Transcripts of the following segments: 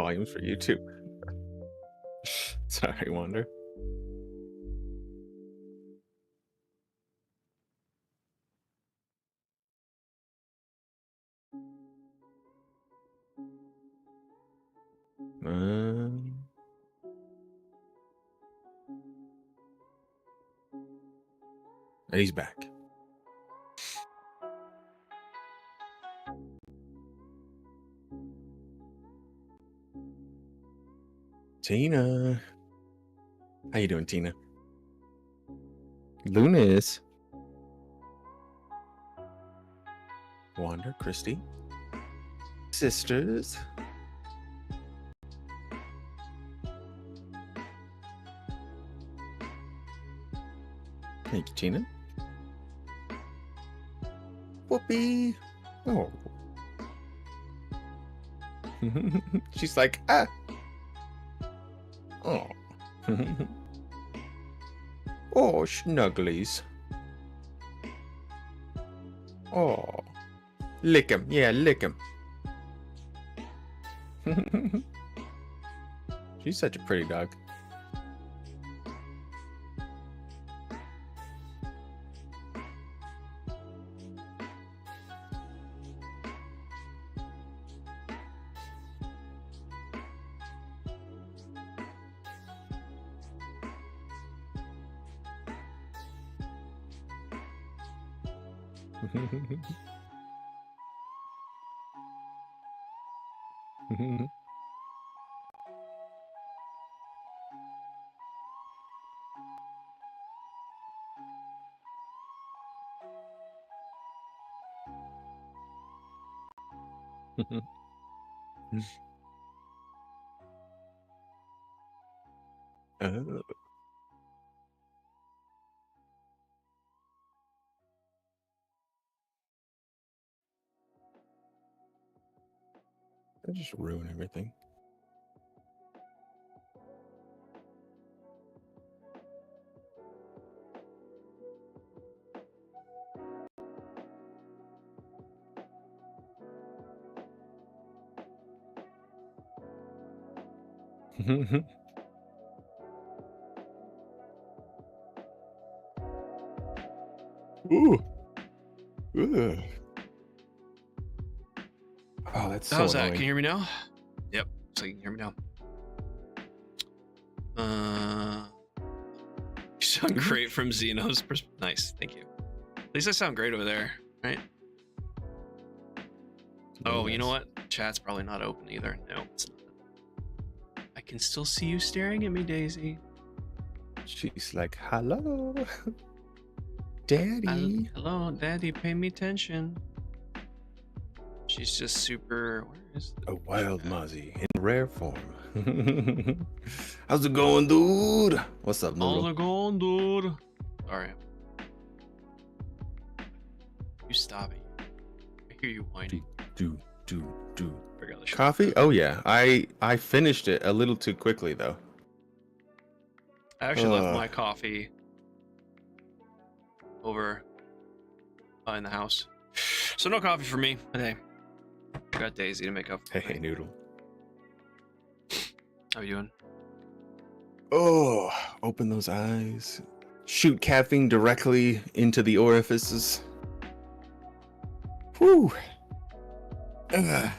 volumes for YouTube. Sorry, Wander. And he's back. Tina. How you doing, Tina? Lunas. Wander, Christy. Sisters. Thank you, Tina. Whoopee. Oh. She's like, ah. Oh. Oh, snugglies. Oh. Lick him. Yeah, lick him. She's such a pretty dog. Oh. I just ruin everything. Ooh. Ugh. Oh, that's so How's that? annoying. Can you hear me now? Yep, so you can hear me now. You sound great from Zeno's perspective. Nice, thank you. At least I sound great over there, right? Oh, you know what? Chat's probably not open either. No, it's not. I can still see you staring at me, Daisy. She's like, hello, Daddy. Hello, Daddy, pay me attention. She's just super. Where is A wild Mozzie in rare form. How's it going, dude? What's up, all Noodle? the gold, dude? Sorry. You stop it. I hear you whining. Do. Forgot the shit. Coffee? Oh yeah. I finished it a little too quickly though. I actually left my coffee over in the house. So no coffee for me today. I got Daisy to make up for Hey, me. Noodle. How you doing? Oh, open those eyes. Shoot caffeine directly into the orifices. Whew. Ugh.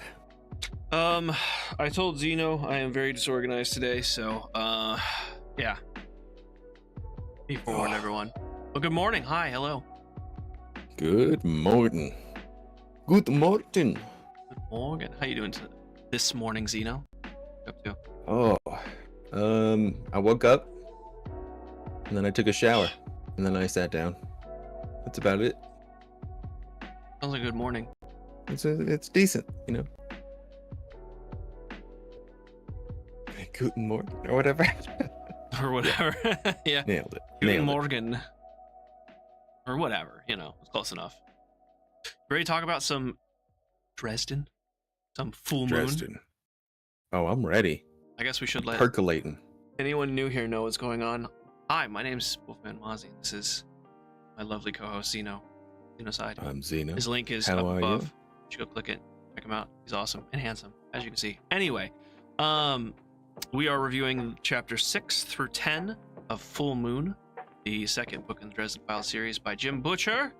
I told Zeno I am very disorganized today, so yeah. Be forewarned, everyone. Well, good morning. Hi, hello. Good morning. Good morning. Good morning. How you doing this morning, Zeno? What up to? Oh, I woke up, and then I took a shower, and then I sat down. That's about it. Sounds like a good morning. It's decent, you know. Good morning, or whatever. Or whatever. Yeah. Nailed it. Guten Nailed it. Morgen. Or whatever, you know, it's close enough. Ready to talk about some Dresden? Some full moon? Dresden. Oh, I'm ready. I guess we should let Percolating. anyone new here know what's going on. Hi, my name's Wolfman Mozzie. This is my lovely co-host, Zeno. Xenocide. I'm Zeno. His link is How up are above. you? You should go click it. Check him out. He's awesome and handsome, as you can see. Anyway, We are reviewing chapter 6 through 10 of Full Moon, the second book in the Dresden Files series by Jim Butcher.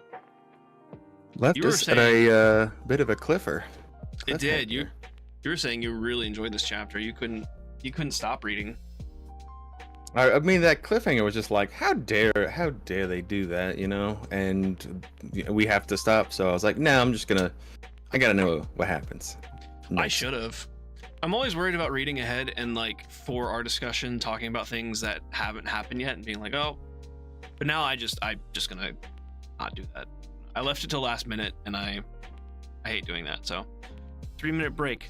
Left You were us at saying- a bit of a cliffer. It did. Cliffhanger. You were saying you really enjoyed this chapter. You couldn't stop reading. I mean, that cliffhanger was just like, how dare they do that, you know? And we have to stop. So I was like, nah, I gotta know what happens. I next. should have. I'm always worried about reading ahead and like for our discussion talking about things that haven't happened yet and being like, oh. But now I'm just gonna not do that. I left it till last minute and I hate doing that. So 3-minute break.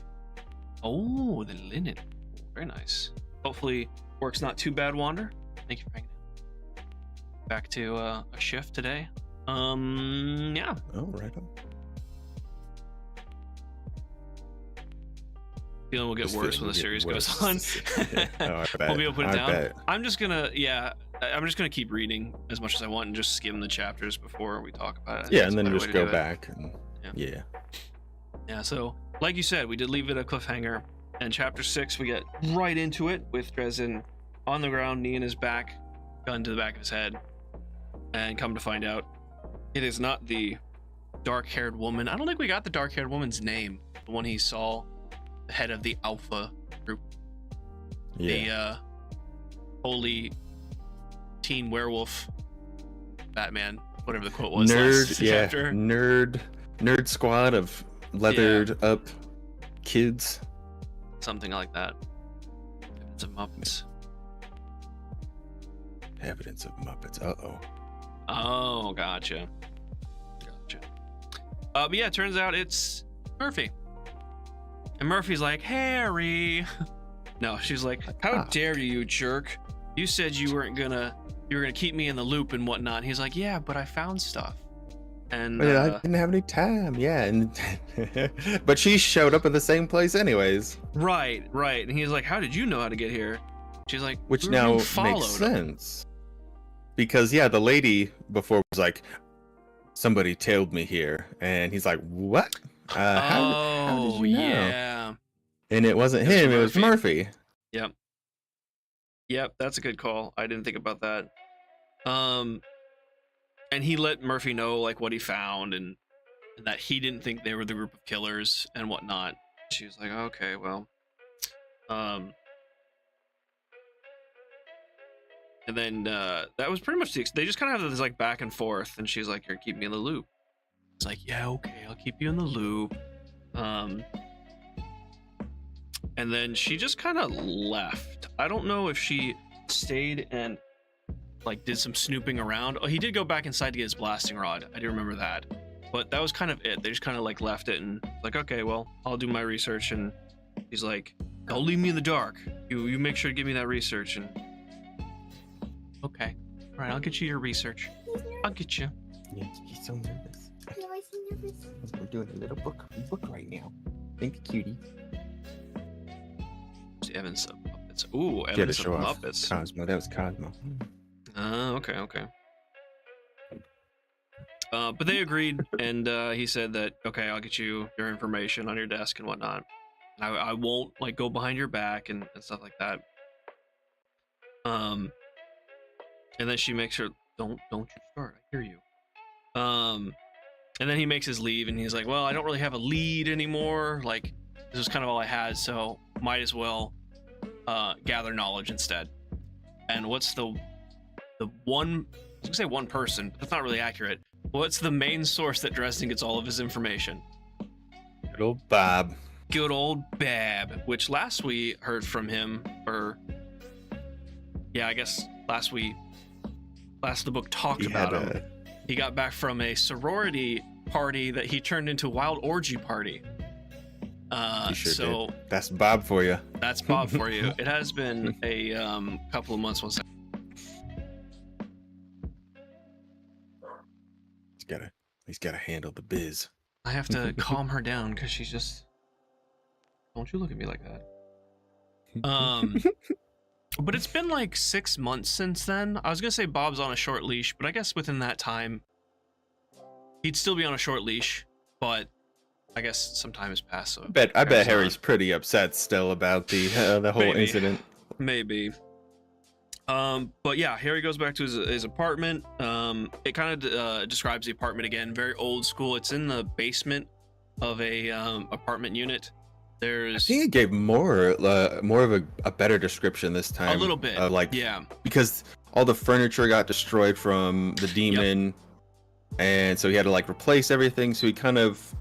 Oh, the linen. Very nice. Hopefully work's not too bad, Wander. Thank you for hanging out. Back to a shift today. Yeah. Oh, right on. Feeling will get This worse feeling when the will get series worse. goes on. Oh, I bet. We'll be able to put it I down. bet. I'm just gonna keep reading as much as I want and just skim the chapters before we talk about it. I think Yeah, it's and a then better just way to go do it. back. And, Yeah. yeah. So like you said, we did leave it a cliffhanger. And chapter 6, we get right into it with Dresden on the ground, knee in his back, gun to the back of his head. And come to find out, it is not the dark-haired woman. I don't think we got the dark-haired woman's name. The one he saw, the head of the Alpha group. Yeah. The holy teen werewolf Batman, whatever the quote was last chapter. Nerd squad of leathered up kids. Something like that. It's a Muppets. Evidence of Muppets. Uh-oh. Oh, gotcha. But yeah, it turns out it's Murphy. And Murphy's like, Harry. No, she's like, how dare you, jerk? You said you were gonna keep me in the loop and whatnot. And he's like, yeah, but I found stuff. And But I didn't have any time. Yeah, and but she showed up at the same place anyways. right. And he's like, how did you know how to get here? She's like, Which "We were now being makes followed." sense. Because yeah, the lady before was like, somebody tailed me here. And he's like, what? How did you know? Yeah. And it wasn't It was him, it was Murphy. Yep, that's a good call. I didn't think about that. And he let Murphy know like what he found and that he didn't think they were the group of killers and whatnot. She was like, okay, well. And then that was pretty much they just kind of have this like back and forth, and she's like, "You're keeping me in the loop." It's like, "Yeah, okay, I'll keep you in the loop." And then she just kind of left. I don't know if she stayed and like did some snooping around. Oh, he did go back inside to get his blasting rod. I do remember that. But that was kind of it. They just kind of like left it and like, okay, well, I'll do my research. And he's like, don't leave me in the dark. You make sure to give me that research. And okay, all right, I'll get you your research. I'll get you. Yeah, he's so nervous. We're doing a little book right now. Think cutie. Evidence of Muppets. Ooh, She had to evidence of show off Muppets. Cosmo. That was Cosmo. Okay. But they agreed, and he said that, okay, I'll get you your information on your desk and whatnot. I won't like go behind your back and stuff like that. And then she makes her don't you start. I hear you. And then he makes his leave, and he's like, well, I don't really have a lead anymore. Like, this is kind of all I had, so might as well gather knowledge instead. And what's the one? I was gonna say one person, but that's not really accurate. What's the main source that Dresden gets all of his information? Good old Bob. Good old Bab, which last we heard from him, or yeah, I guess last the book talked about him. He got back from a sorority party that he turned into a wild orgy party. He sure So did. That's Bob for you. that's Bob for you. It has been a couple of months. He's gotta handle the biz. I have to calm her down because she's just. Don't you look at me like that. But it's been like 6 months since then. I was gonna say Bob's on a short leash, but I guess within that time, he'd still be on a short leash. But I guess some time has passed. So I bet Harry's pretty upset still about the whole Maybe. incident. Maybe. But yeah, Harry goes back to his apartment. It kind of describes the apartment again, very old school. It's in the basement of a apartment unit. I There's think it gave more of a better description this time. a little bit, like yeah, because all the furniture got destroyed from the demon, and so he had to like replace everything. So he kind of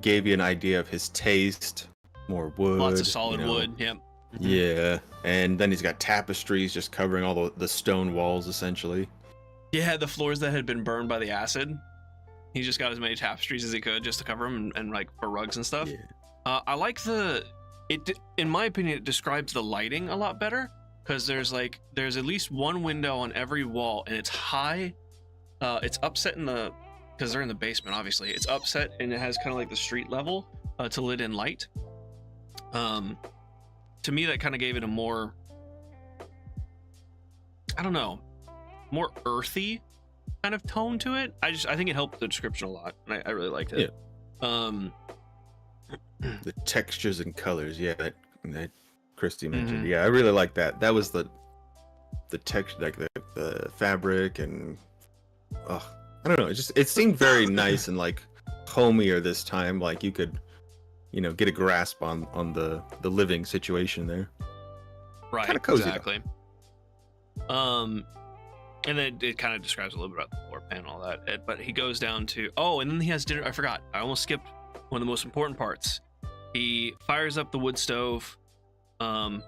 gave you an idea of his taste, more wood, lots of solid wood. Yep. Yeah, and then he's got tapestries just covering all the stone walls essentially. Yeah, the floors that had been burned by the acid. He just got as many tapestries as he could just to cover them and like for rugs and stuff. Yeah. I like in my opinion, it describes the lighting a lot better because there's at least one window on every wall and it's high. It's upset because they're in the basement, obviously. It's upset and it has kind of like the street level to let in light. To me, that kind of gave it a more, I don't know, more earthy kind of tone to it. I think it helped the description a lot, and I really liked it. Yeah. The textures and colors, yeah, that Christy mentioned. Yeah, I really like that. That was the texture, like the fabric, and I don't know. It seemed very nice and like homier this time. Like you could, get a grasp on the living situation there. Right. Kind of cozy. Exactly. And then it kind of describes a little bit about the floor plan and all that. But he goes down to and then he has dinner. I forgot. I almost skipped one of the most important parts. He fires up the wood stove. No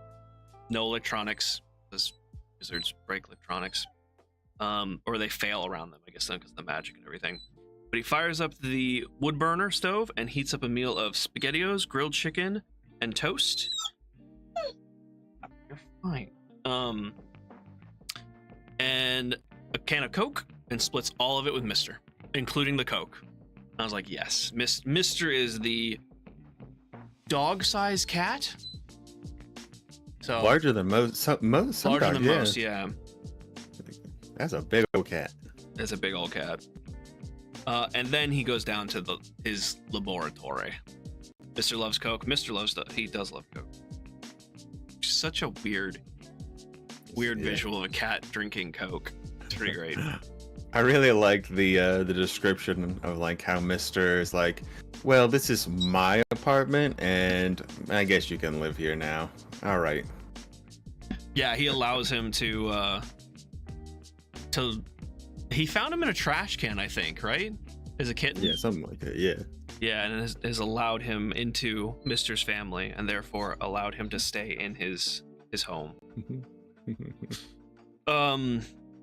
electronics, because wizards break electronics. Or they fail around them, I guess, because of the magic and everything. But he fires up the wood burner stove and heats up a meal of SpaghettiOs, grilled chicken, and toast. You're fine. And a can of Coke and splits all of it with Mr., including the Coke. I was like, yes, Mr. is the dog-sized cat. So larger than most. Larger than most, yeah. That's a big old cat. That's a big old cat. And then he goes down to his laboratory. Mr. loves Coke. He does love Coke. Such a weird visual of a cat drinking Coke. It's pretty great. I really liked the description of like how Mr. is like, well, this is my apartment, and I guess you can live here now. All right. Yeah, he allows him to. He found him in a trash can, I think, right? As a kitten. Yeah, something like that. Yeah. Yeah, and has allowed him into Mr.'s family, and therefore allowed him to stay in his home.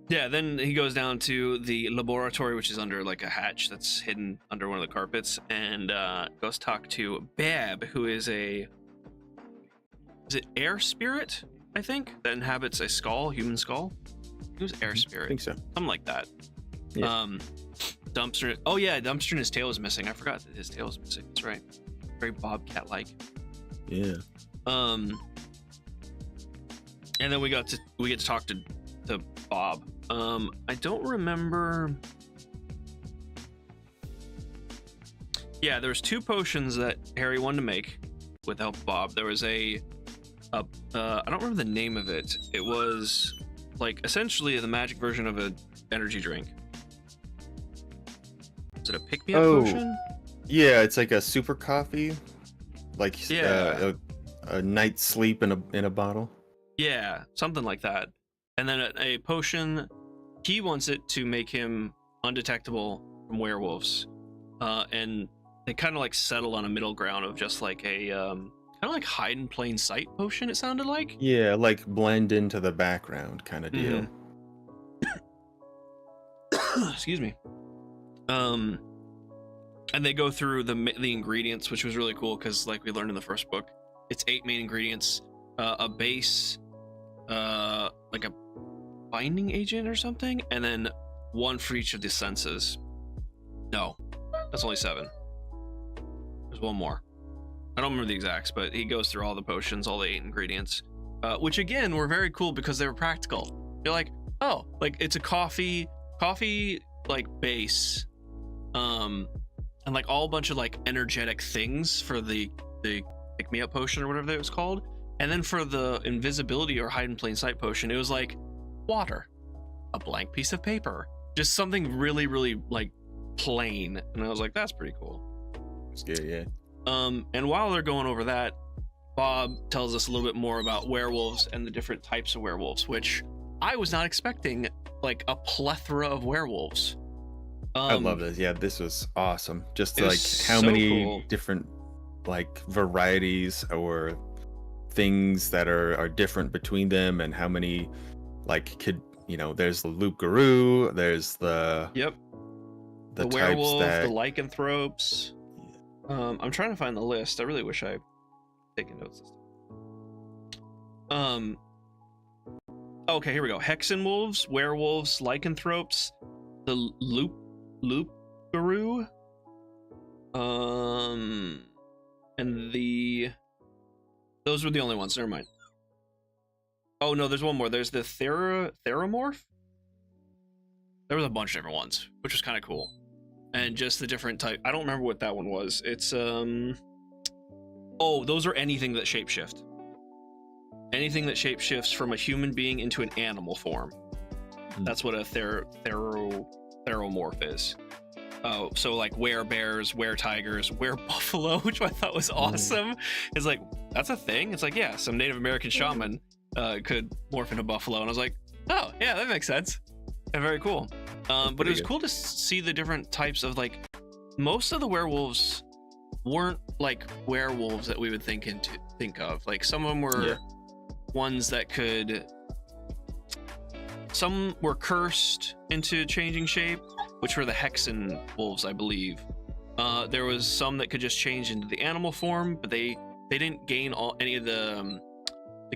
Yeah, then he goes down to the laboratory, which is under like a hatch that's hidden under one of the carpets, and goes talk to Bab, who is is it air spirit, I think, that inhabits a human skull. It was air spirit. I think so. Something like that. Yeah. Dumpster. Oh yeah, Dumpster and his tail is missing. I forgot that his tail is missing. That's right. Very Bobcat-like. Yeah. And then we get to talk to Bob. I don't remember. Yeah, there's 2 potions that Harry wanted to make with help of Bob. There was I don't remember the name of it. It was like essentially the magic version of an energy drink. Is it a pick-me-up potion? Yeah, it's like a super coffee, like a night's sleep in a bottle. Yeah, something like that. And then a potion, he wants it to make him undetectable from werewolves. And they kind of like settle on a middle ground of just like a kind of like hide in plain sight potion, it sounded like. Yeah, like blend into the background kind of deal. Excuse me. And they go through the ingredients, which was really cool because, like we learned in the first book, it's 8 main ingredients: a base, like a binding agent or something, and then 1 for each of the senses. No, that's only 7. There's 1 more. I don't remember the exacts, but he goes through all the potions, all the 8 ingredients, which again were very cool because they were practical. You're like, oh, like it's a coffee like base, and like all a bunch of like energetic things for the pick me up potion or whatever that was called. And then for the invisibility or hide in plain sight potion, it was like water, a blank piece of paper, just something really, really like plain. And I was like, that's pretty cool. It's good, yeah. And while they're going over that, Bob tells us a little bit more about werewolves and the different types of werewolves, which I was not expecting, like a plethora of werewolves. I love this. Yeah, this was awesome. Just it like was how so many cool. different like varieties or things that are different between them, and how many like could, you know, there's the loup-garou, there's the Yep. the types werewolf, that the lycanthropes. I'm trying to find the list. I really wish I taken notes this time. Okay, here we go. Hexen wolves, werewolves, lycanthropes, the loup-garou, and those were the only ones. Never mind. Oh no, there's one more. There's the theramorph. There was a bunch of different ones, which was kind of cool. And just the different type. I don't remember what that one was. It's oh, those are anything that shapeshift. Anything that shapeshifts from a human being into an animal form. That's what a theromorph is. Oh, so like werebears, weretigers, werebuffalo, which I thought was awesome. It's like, that's a thing? It's like, yeah, some Native American shaman could morph into buffalo. And I was like, oh, yeah, that makes sense. And very cool. But it was cool to see the different types of, like, most of the werewolves weren't like werewolves that we would think of. Like, some of them were ones that could, some were cursed into changing shape, which were the Hexen wolves, I believe. There was some that could just change into the animal form, but they didn't gain any of the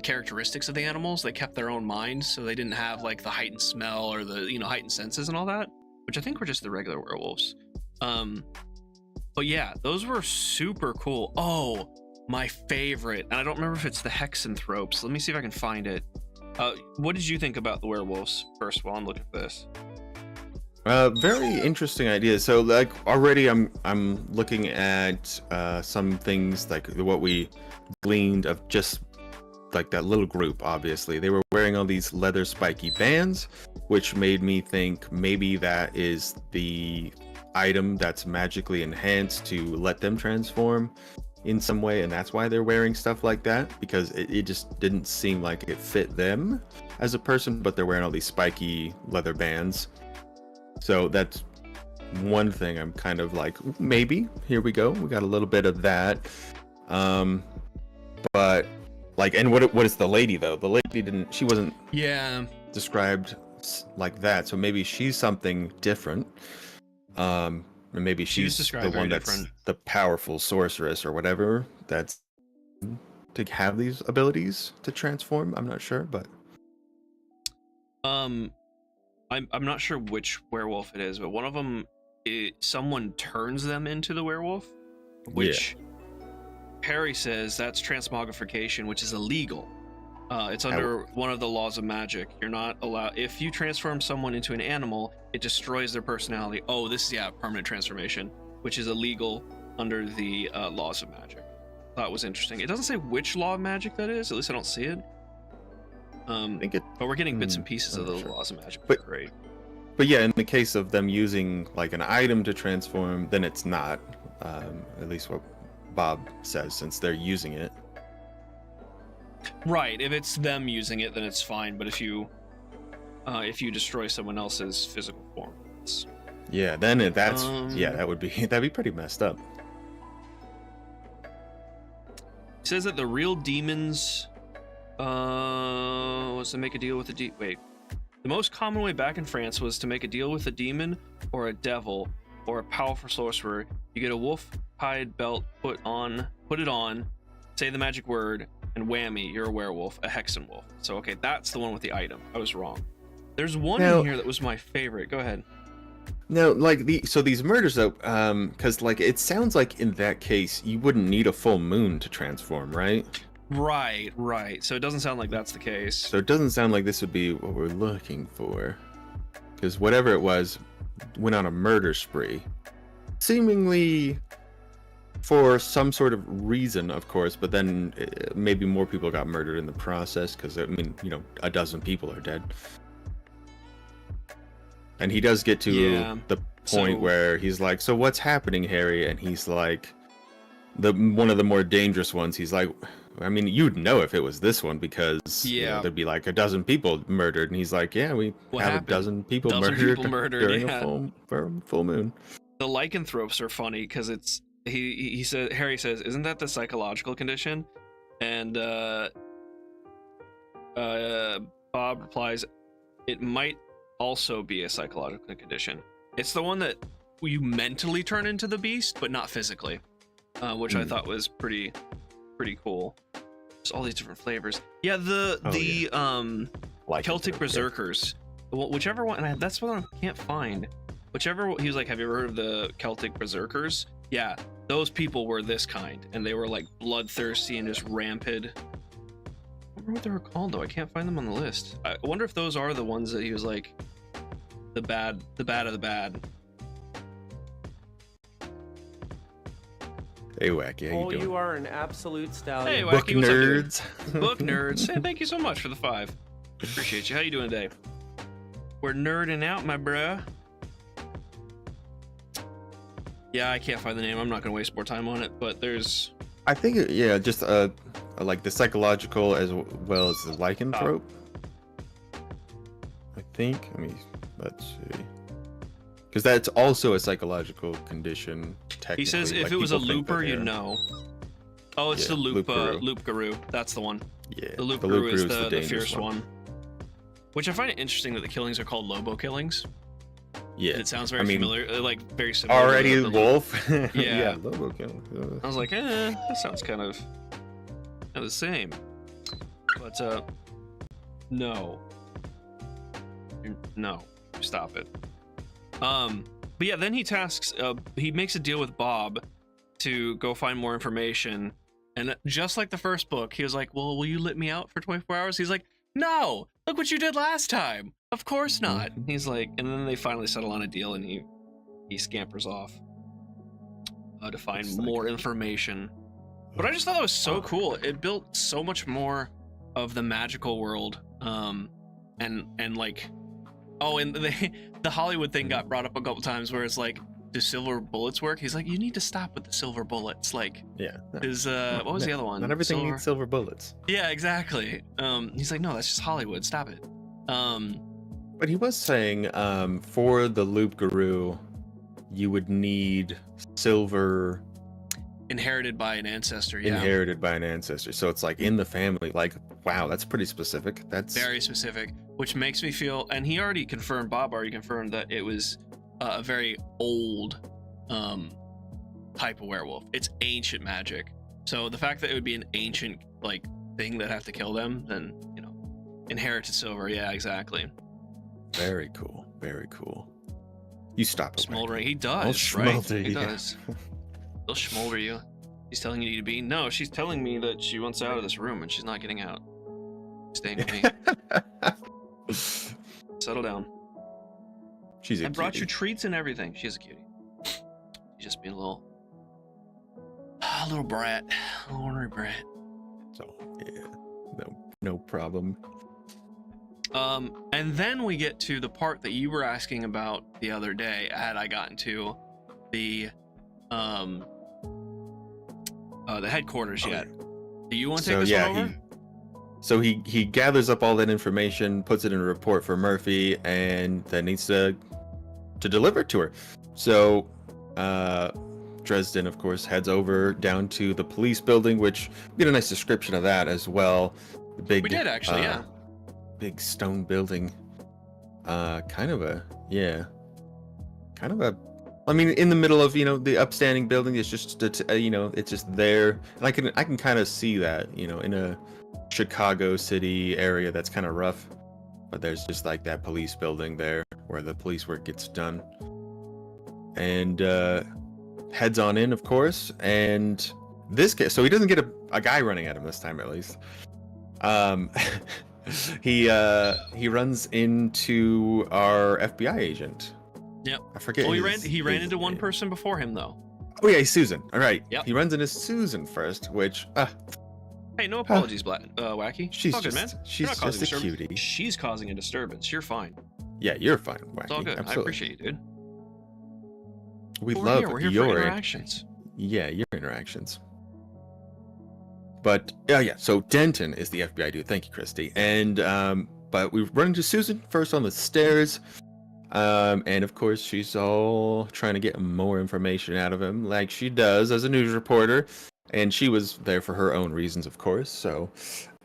characteristics of the animals. They kept their own minds, so they didn't have like the heightened smell or the, you know, heightened senses and all that, which I think were just the regular werewolves. But yeah, those were super cool. Oh, my favorite, and I don't remember if it's the Hexanthropes. Let me see if I can find it. What did you think about the werewolves first of all? I'm looking at this. Very interesting idea. So like already I'm looking at some things like what we gleaned of just like that little group. Obviously they were wearing all these leather spiky bands, which made me think maybe that is the item that's magically enhanced to let them transform in some way, and that's why they're wearing stuff like that, because it just didn't seem like it fit them as a person, but they're wearing all these spiky leather bands. So that's one thing I'm kind of like, maybe here we go, we got a little bit of that. But like, and what is the lady though? The lady she wasn't described like that, so maybe she's something different. And maybe she's the one that's the powerful sorceress or whatever that's to have these abilities to transform. I'm not sure, but I'm not sure which werewolf it is, but one of them, someone turns them into the werewolf, which Harry says that's transmogrification, which is illegal. It's under one of the laws of magic. You're not allowed, if you transform someone into an animal, it destroys their personality. Oh, this is permanent transformation, which is illegal under the laws of magic. That was interesting. It doesn't say which law of magic that is. At least I don't see it. But we're getting bits and pieces of the laws of magic. But great. But yeah, in the case of them using like an item to transform, then it's not. At least what Bob says, since they're using it. Right. If it's them using it, then it's fine. But if you destroy someone else's physical form, then that's that'd be pretty messed up. It says that the real demons was to make a deal with the the most common way back in France was to make a deal with a demon or a devil or a powerful sorcerer. You get a wolf hide belt, put it on, say the magic word, and whammy, you're a werewolf, a Hexen wolf. So okay, that's the one with the item. I was wrong. There's one in here that was my favorite. Go ahead. No, like these murders though, because like it sounds like in that case you wouldn't need a full moon to transform, right? Right. So it doesn't sound like that's the case. So it doesn't sound like this would be what we're looking for, because whatever it was went on a murder spree. seemingly for some sort of reason, of course, but then maybe more people got murdered in the process because, I mean, you know, a dozen people are dead. And he does get to the point where he's like, so what's happening, Harry? And he's like, one of the more dangerous ones, he's like, I mean, you'd know if it was this one because you know, there'd be like a dozen people murdered. And he's like, yeah, we have a dozen people murdered during a full moon. The lycanthropes are funny because it's, he said, Harry says, isn't that the psychological condition? And Bob replies, it might also be a psychological condition. It's the one that you mentally turn into the beast, but not physically, which I thought was pretty cool. There's all these different flavors. Yeah, Celtic Berserkers, whichever one, and that's what I can't find. Whichever, he was like, have you ever heard of the Celtic Berserkers? Yeah, those people were this kind, and they were like bloodthirsty and just rampant. I don't remember what they were called though. I can't find them on the list. I wonder if those are the ones that he was like, the bad of the bad. Hey Wacky, how you doing? You are an absolute stallion. Hey Wacky, Book nerds. Book nerds. Hey, thank you so much for the 5. Appreciate you. How you doing today? We're nerding out, my bruh. Yeah, I can't find the name. I'm not gonna waste more time on it, but there's, I think, yeah, just like the psychological as well as the lycanthrope. I think. I mean, let's see, because that's also a psychological condition. Technically, he says if like, it was a looper, you know. Oh, it's the Loup-Garou. That's the one. Yeah, the Loup-Garou is the fierce one. Which I find it interesting that the killings are called Lobo killings. Yeah, it sounds very familiar, like very similar. Already the wolf. Yeah, Lobo killing. I was like, that sounds kind of the same. But no, stop it. But yeah, then he tasks. He makes a deal with Bob to go find more information, and just like the first book, he was like, "Well, will you let me out for 24 hours?" He's like, "No, look what you did last time. Of course not." He's like, and then they finally settle on a deal, and he scampers off to find more information. But I just thought that was so cool. It built so much more of the magical world, and like, oh, and the Hollywood thing got brought up a couple times where it's like, do silver bullets work? He's like, you need to stop with the silver bullets. Like, yeah, is what was the other one? Not everything needs silver bullets. Yeah, exactly. He's like, no, that's just Hollywood. Stop it. But he was saying, for the Loup-Garou, you would need silver inherited by an ancestor. Yeah, inherited by an ancestor. So it's like in the family. Like, wow, that's pretty specific. That's very specific, which makes me feel. And he already confirmed. Bob already confirmed that it was a very old type of werewolf. It's ancient magic. So the fact that it would be an ancient like thing that have to kill them, then you know, inherited silver. Yeah, exactly. Very cool. Very cool. You stop it. Smoldering. He does. Right? He does. He'll smolder you. She's telling you to be. No, she's telling me that she wants out of this room and she's not getting out. Staying with me. Settle down. She's a I brought cutie. you treats and everything. She's a cutie. She's just being a little brat. A little ornery brat. So yeah. No problem. And then we get to the part that you were asking about the other day. Had I gotten to the headquarters yet? Do you want to take this one over? He gathers up all that information, puts it in a report for Murphy, and then needs to deliver it to her. So Dresden, of course, heads over down to the police building, which we get a nice description of that as well. The big, we did actually, yeah. Big stone building. Kind of a I mean, in the middle of, you know, the upstanding building, it's just you know, it's just there, and I can kind of see that, you know, in a Chicago city area that's kind of rough, but there's just like that police building there where the police work gets done, and heads on in, of course, and this guy, so he doesn't get a guy running at him this time, at least. He runs into our FBI agent, Yep. I forget. Well, his- he ran his into one name. person before him though. Oh yeah, he's Susan. All right. Yep. He runs into Susan first, which Hey, no apologies, Wacky. she's It's all good, just man. she's You're not just causing a disturbance. cutie. She's causing a disturbance. You're fine. Yeah, you're fine. Wacky. It's all good. Absolutely. I appreciate you, dude. We But love we're here your for interactions. Yeah, your interactions. But yeah. So Denton is the FBI dude. Thank you, Christy. And but we run into Susan first on the stairs. And of course she's all trying to get more information out of him, like she does as a news reporter. And she was there for her own reasons, of course. So,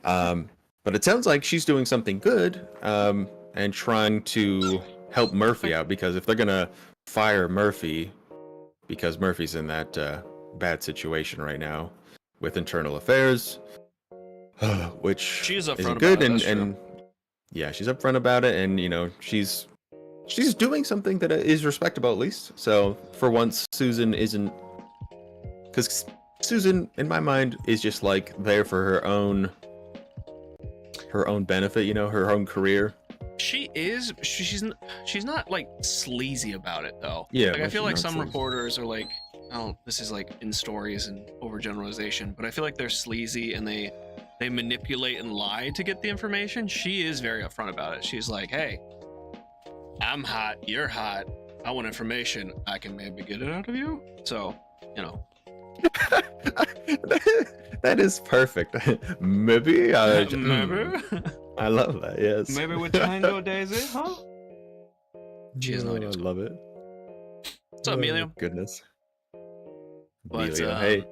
but it sounds like she's doing something good, and trying to help Murphy out, because if they're gonna fire Murphy, because Murphy's in that bad situation right now with internal affairs, which She's upfront isn't good, about it, that's and yeah, she's upfront about it, and you know she's doing something that is respectable at least. So for once, Susan isn't, because Susan, in my mind, is just like there for her own benefit, you know, her own career. She is. She's not like sleazy about it though. Yeah, Like I well, feel she's like not some sleazy. reporters are like, oh, this is like in stories and overgeneralization, but I feel like they're sleazy and they manipulate and lie to get the information. She is very upfront about it. She's like, hey, I'm hot, you're hot, I want information, I can maybe get it out of you. So, you know. That is perfect. Maybe Maybe. I love that. Yes. Maybe with Tango Daisy, huh? She has no idea I what's love it. What's up, Emilio? Goodness. But, Emilio, hey.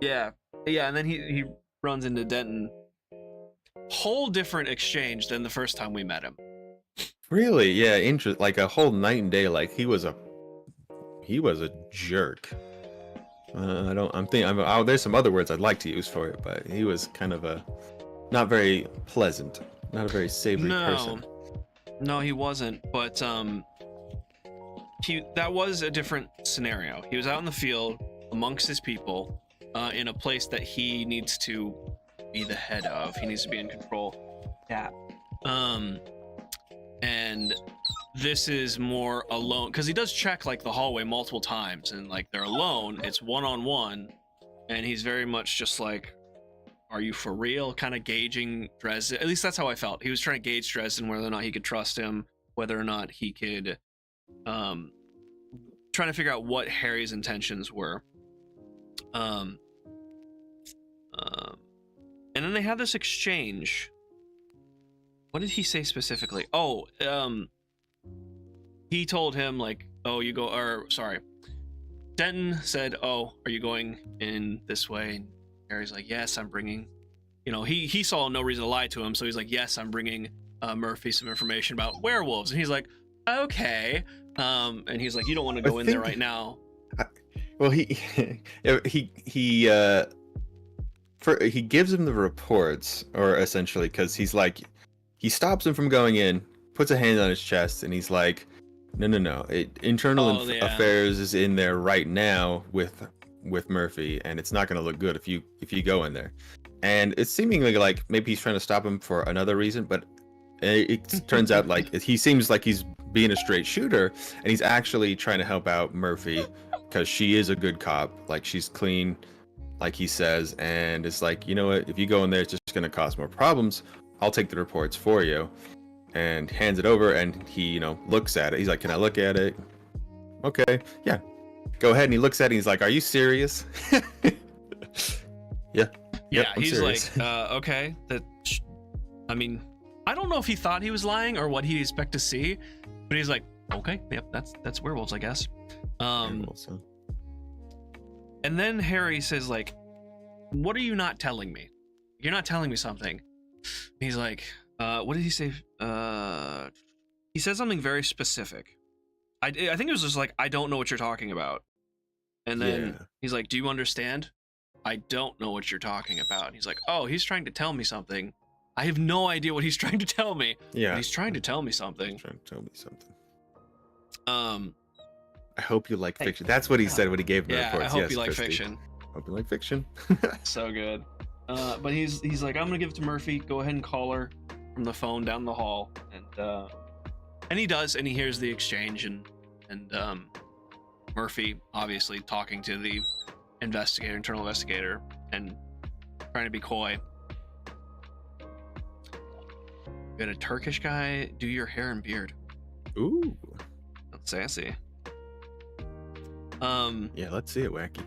Yeah, and then he runs into Denton. Whole different exchange than the first time we met him. Really? Yeah. Like a whole night and day. Like he was a jerk. There's some other words I'd like to use for it, but he was kind of a not very pleasant, not a very savory person. No, he wasn't. But that was a different scenario. He was out in the field amongst his people, in a place that he needs to be the head of. He needs to be in control. Yeah. And this is more alone, because he does check like the hallway multiple times, and like they're alone. It's one-on-one, and he's very much just like, are you for real? Kind of gauging Dresden. At least that's how I felt. He was trying to gauge Dresden, whether or not he could trust him, whether or not he could, trying to figure out what Harry's intentions were. And then they had this exchange. What did he say specifically? Oh, he told him like, oh, you go, or sorry, Denton said, oh, are you going in this way? And Harry's like, yes, I'm bringing, you know, he saw no reason to lie to him, so he's like, yes, I'm bringing Murphy some information about werewolves. And he's like, okay. And he's like, you don't want to go in there right now. Well, he gives him the reports, or essentially, because he's like, he stops him from going in, puts a hand on his chest, and he's like, no, internal affairs is in there right now with Murphy, and it's not going to look good if you go in there. And it's seemingly like maybe he's trying to stop him for another reason, but it turns out like he seems like he's being a straight shooter, and he's actually trying to help out Murphy because she is a good cop, like she's clean, like he says, and it's like, you know what, if you go in there, it's just going to cause more problems. I'll take the reports for you. And hands it over, and he, you know, looks at it. He's like, can I look at it? Okay, yeah, go ahead. And he looks at it, and he's like, are you serious? Yeah, I'm he's serious. like, okay, I mean, I don't know if he thought he was lying or what he'd expect to see, but he's like, okay, yep, that's werewolves, I guess. And then Harry says like, what are you not telling me? You're not telling me something. He's like, what did he say? He said something very specific. I think it was just like, I don't know what you're talking about. And then he's like, do you understand? I don't know what you're talking about. And he's like, oh, he's trying to tell me something. I have no idea what he's trying to tell me. Yeah. But he's trying to tell me something. He's trying to tell me something. I hope you like fiction. That's what he said when he gave the reports. I hope Yes, you like Christy. fiction. Hope you like fiction. So good. But he's like, I'm gonna give it to Murphy. Go ahead and call her from the phone down the hall. And And he does, and he hears the exchange, and Murphy obviously talking to the internal investigator, and trying to be coy. We had a Turkish guy do your hair and beard. Ooh. That's sassy. Yeah, let's see it, Wacky.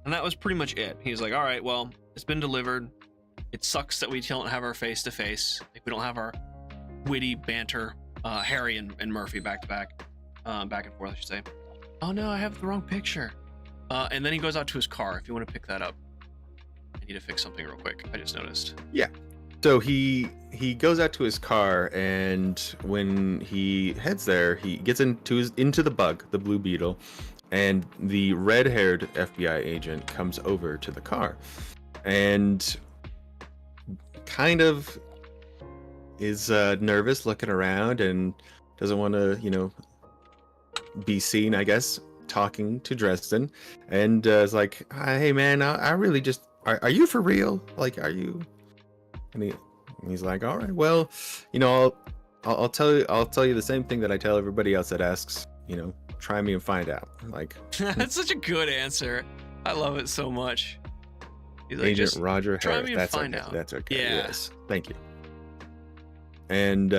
And that was pretty much it. He's like, all right, well, it's been delivered. It sucks that we don't have our face-to-face. Like, we don't have our witty banter. Harry and Murphy back to back. Back and forth, I should say. Oh no, I have the wrong picture. And then he goes out to his car, if you want to pick that up. I need to fix something real quick. I just noticed. Yeah. So he goes out to his car, and when he heads there, he gets into the Bug, the Blue Beetle, and the red-haired FBI agent comes over to the car, and kind of is nervous, looking around, and doesn't want to, be seen, I guess, talking to Dresden, and is like, "Hey, man, I really just, are you for real? Like, are you?" And he's like, "All right, well, I'll tell you the same thing that I tell everybody else that asks, try me and find out." Like, that's such a good answer. I love it so much. He's like, Agent Roger try Harris. me and That's find okay. out. That's okay. Yeah. Yes. Thank you. And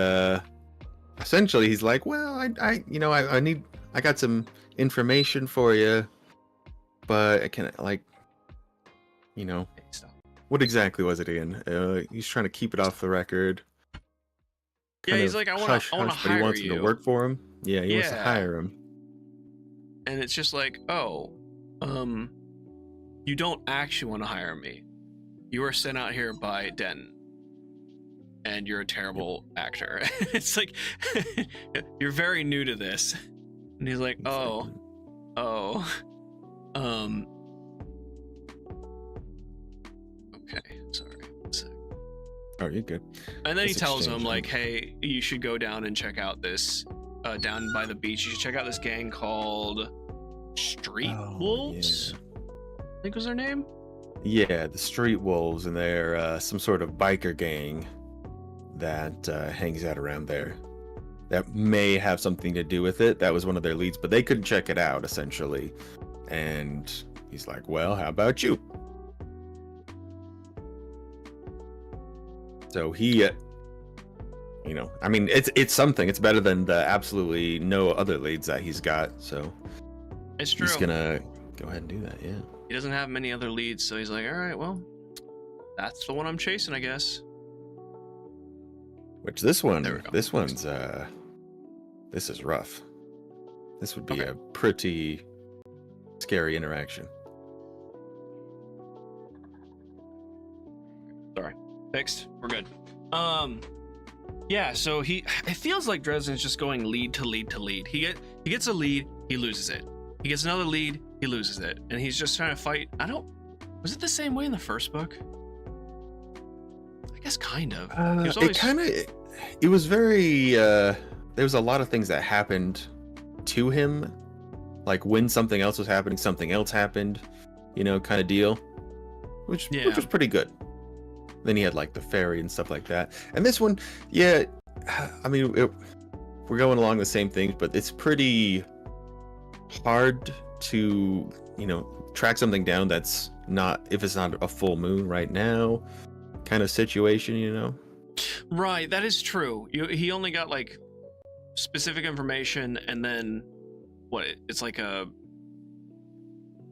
essentially, he's like, "Well, I got some information for you, but I can Hey, stop. what exactly was it, Ian? He's trying to keep it off the record. Yeah, Kind he's of like, I want hush to hush, but he hire wants him you. to work for him. Yeah, he wants to Yeah. hire him. And it's just like, oh, you don't actually want to hire me. You were sent out here by Denton, and you're a terrible actor. It's like, you're very new to this. And he's like, oh, okay, sorry. One sec. Oh, you're good. And then he This tells him, exchange, like, hey, you should go down and check out this, down by the beach, you should check out this gang called Street Wolves, I think was their name. Yeah, the Street Wolves, and they're some sort of biker gang that hangs out around there. That may have something to do with it. That was one of their leads, but they couldn't check it out, essentially. And he's like, "Well, how about you?" So he, I mean, it's something. It's better than the absolutely no other leads that he's got. So It's true. he's gonna go ahead and do that. Yeah. He doesn't have many other leads, so he's like, all right, well, that's the one I'm chasing, I guess. Which this There we one, go. this one's this is rough. This would be Okay. a pretty scary interaction. Sorry. Fixed. We're good. Yeah, so it feels like Dresden's just going lead to lead to lead. He gets a lead, he loses it. He gets another lead, he loses it. And he's just trying to fight. Was it the same way in the first book? I guess kind of. He was always- It was very there was a lot of things that happened to him, like when something else was happening, something else happened, kind of deal, which was pretty good. Then he had like the ferry and stuff like that. And this one, yeah, I mean, we're going along the same things, but it's pretty hard to, track something down that's not, if it's not a full moon right now kind of situation, Right, that is true. He only got like specific information, and then it's like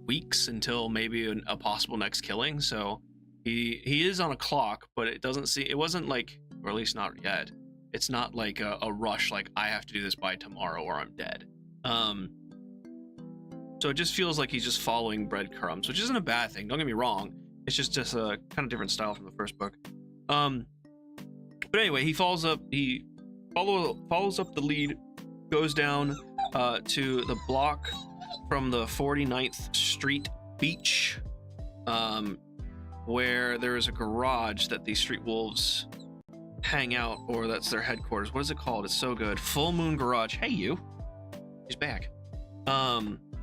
weeks until maybe a possible next killing. So he is on a clock, but it wasn't like, or at least not yet. It's not like a rush, like I have to do this by tomorrow or I'm dead. So it just feels like he's just following breadcrumbs, which isn't a bad thing. Don't get me wrong. It's just a kind of different style from the first book. But anyway, he follows up the lead, goes down to the block from the 49th Street beach, where there is a garage that these Street Wolves hang out, or that's their headquarters. What is it called? It's so good. Full Moon Garage. Hey, you. He's back.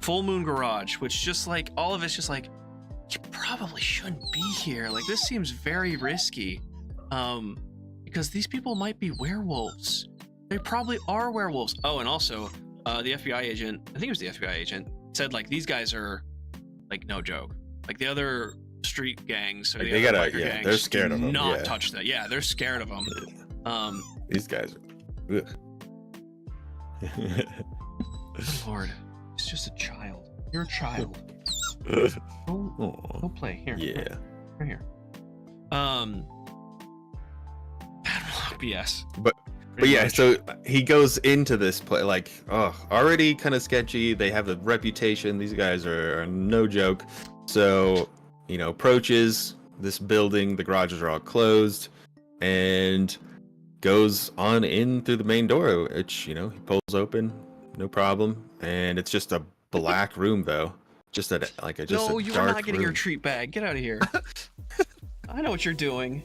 Full Moon Garage, which just like all of it's just like, you probably shouldn't be here. Like, this seems very risky. because these people might be werewolves. They probably are werewolves. Oh, and also, the FBI agent, I think it was the FBI agent, said like these guys are like no joke. Like the other street gangs, or Like, the they other gotta, biker yeah, gangs they're scared do of 'em, not yeah. touch that. Yeah, they're scared of them. These guys are. Ugh. Lord, he's just a child. You're a child. Aw. Go play here. Yeah. Right here. BS. But Pretty yeah, much. so he goes into this play like, oh, already kind of sketchy. They have a reputation. These guys are no joke. So, approaches this building. The garages are all closed, and goes on in through the main door, which he pulls open, no problem. And it's just a black room though, just a No, you are dark not getting your room. treat bag. Get out of here. I know what you're doing.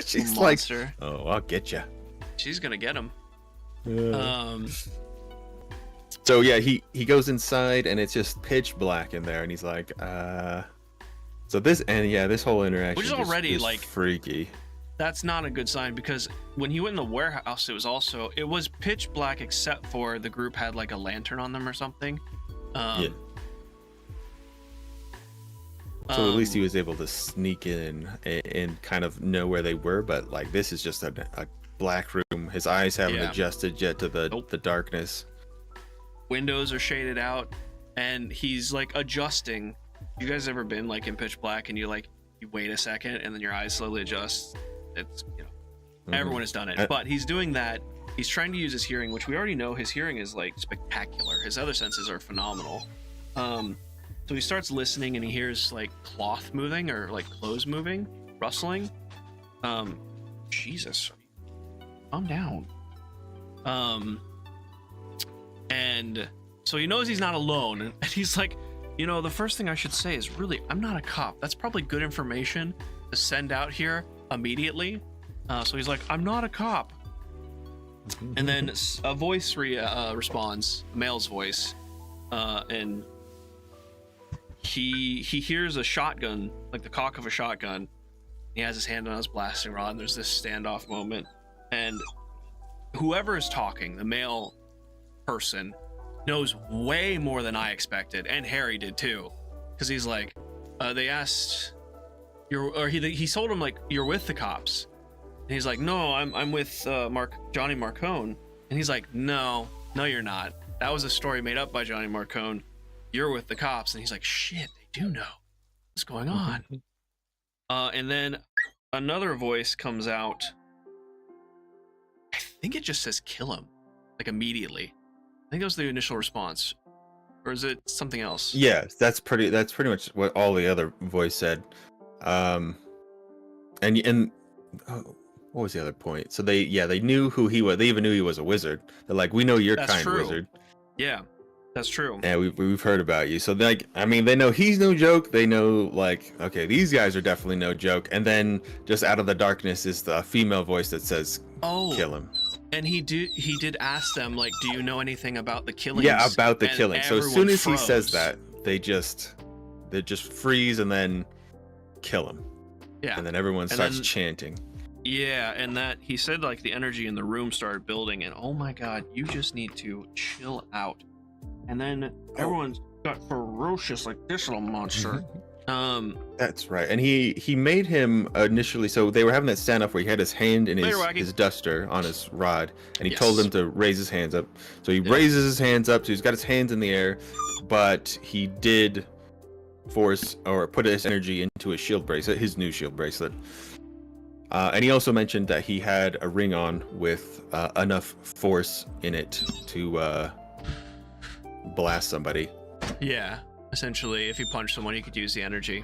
She's like, Monster. oh, I'll get you. She's gonna get him. So yeah, he goes inside and it's just pitch black in there, and he's like, so this whole interaction, Which is just already, is like- freaky. That's not a good sign, because when he went in the warehouse, it was pitch black except for the group had like a lantern on them or something. Yeah. So at least he was able to sneak in and kind of know where they were, but like this is just a black room. His eyes haven't Yeah. adjusted yet to the Nope. the darkness. Windows are shaded out, and he's like adjusting. You guys ever been like in pitch black and you wait a second and then your eyes slowly adjust? It's everyone has done it, but he's doing that. He's trying to use his hearing, which we already know his hearing is like spectacular. His other senses are phenomenal. So he starts listening and he hears like cloth moving or like clothes moving, rustling. Jesus, calm down. And so he knows he's not alone, and he's like, the first thing I should say is, really, I'm not a cop. That's probably good information to send out here immediately. So he's like, I'm not a cop. And then a voice responds, a male's voice, and he hears a shotgun, like the cock of a shotgun. He has his hand on his blasting rod, and there's this standoff moment. And whoever is talking, the male person, knows way more than I expected, and Harry did too, because he's like, they asked, he told him like, you're with the cops, and he's like, no, I'm with Johnny Marcone, and he's like, no, you're not. That was a story made up by Johnny Marcone. You're with the cops, and he's like, shit, they do know what's going on. And then another voice comes out. I think it just says kill him, like immediately. I think that was the initial response, or is it something else? Yeah, that's pretty much what all the other voice said. And what was the other point? So they knew who he was. They even knew he was a wizard. They're like, we know you're That's kind true. wizard. Yeah, that's true. Yeah, we've heard about you. So they know he's no joke. They know like, okay, these guys are definitely no joke. And then just out of the darkness is the female voice that says, Oh, kill him. and he did ask them, like, do you know anything about the killings? Yeah, about the And killing. So as everyone soon as he says froze. that, they just freeze and then kill him. Yeah, And then everyone And starts then- chanting. yeah, and that he said like the energy in the room started building, and oh my god, you just need to chill out. And then everyone's got ferocious, like this little monster. That's right. And he made him initially, so they were having that standoff where he had his hand in Later, Wacky. his duster on his rod, and he Yes. told him to raise his hands up. So he Yeah. raises his hands up, so he's got his hands in the air, but he did force or put his energy into his shield bracelet, his new shield bracelet. And he also mentioned that he had a ring on with enough force in it to blast somebody. Yeah, essentially, if you punch someone, you could use the energy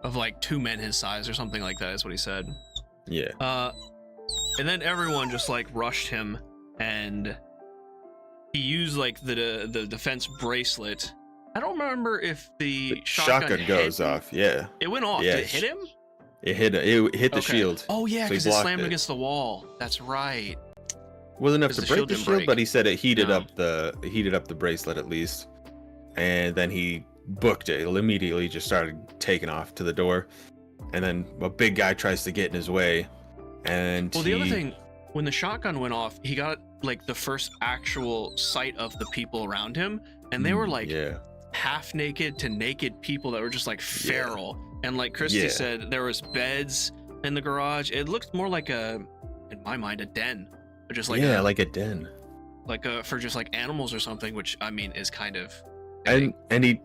of like 2 men his size or something like that, is what he said. Yeah. And then everyone just like rushed him, and he used like the defense bracelet. I don't remember if the shotgun hit goes him. off. Yeah. It went off. Yeah, Did it hit him? It hit the Okay. shield. Oh yeah, So he because it blocked slammed it. against the wall. That's right. Wasn't enough 'Cause to the break shield the didn't shield, break. but he said it heated No. up the bracelet at least, and then he booked it. It immediately just started taking off to the door, and then a big guy tries to get in his way, and Well, the other thing, when the shotgun went off, he got like the first actual sight of the people around him, and they were like yeah, half naked to naked people that were just like feral. And like Christy Yeah. said, there was beds in the garage. It looked more like in my mind, a den, or just like like a den. for just like animals or something, which I mean is kind of And then he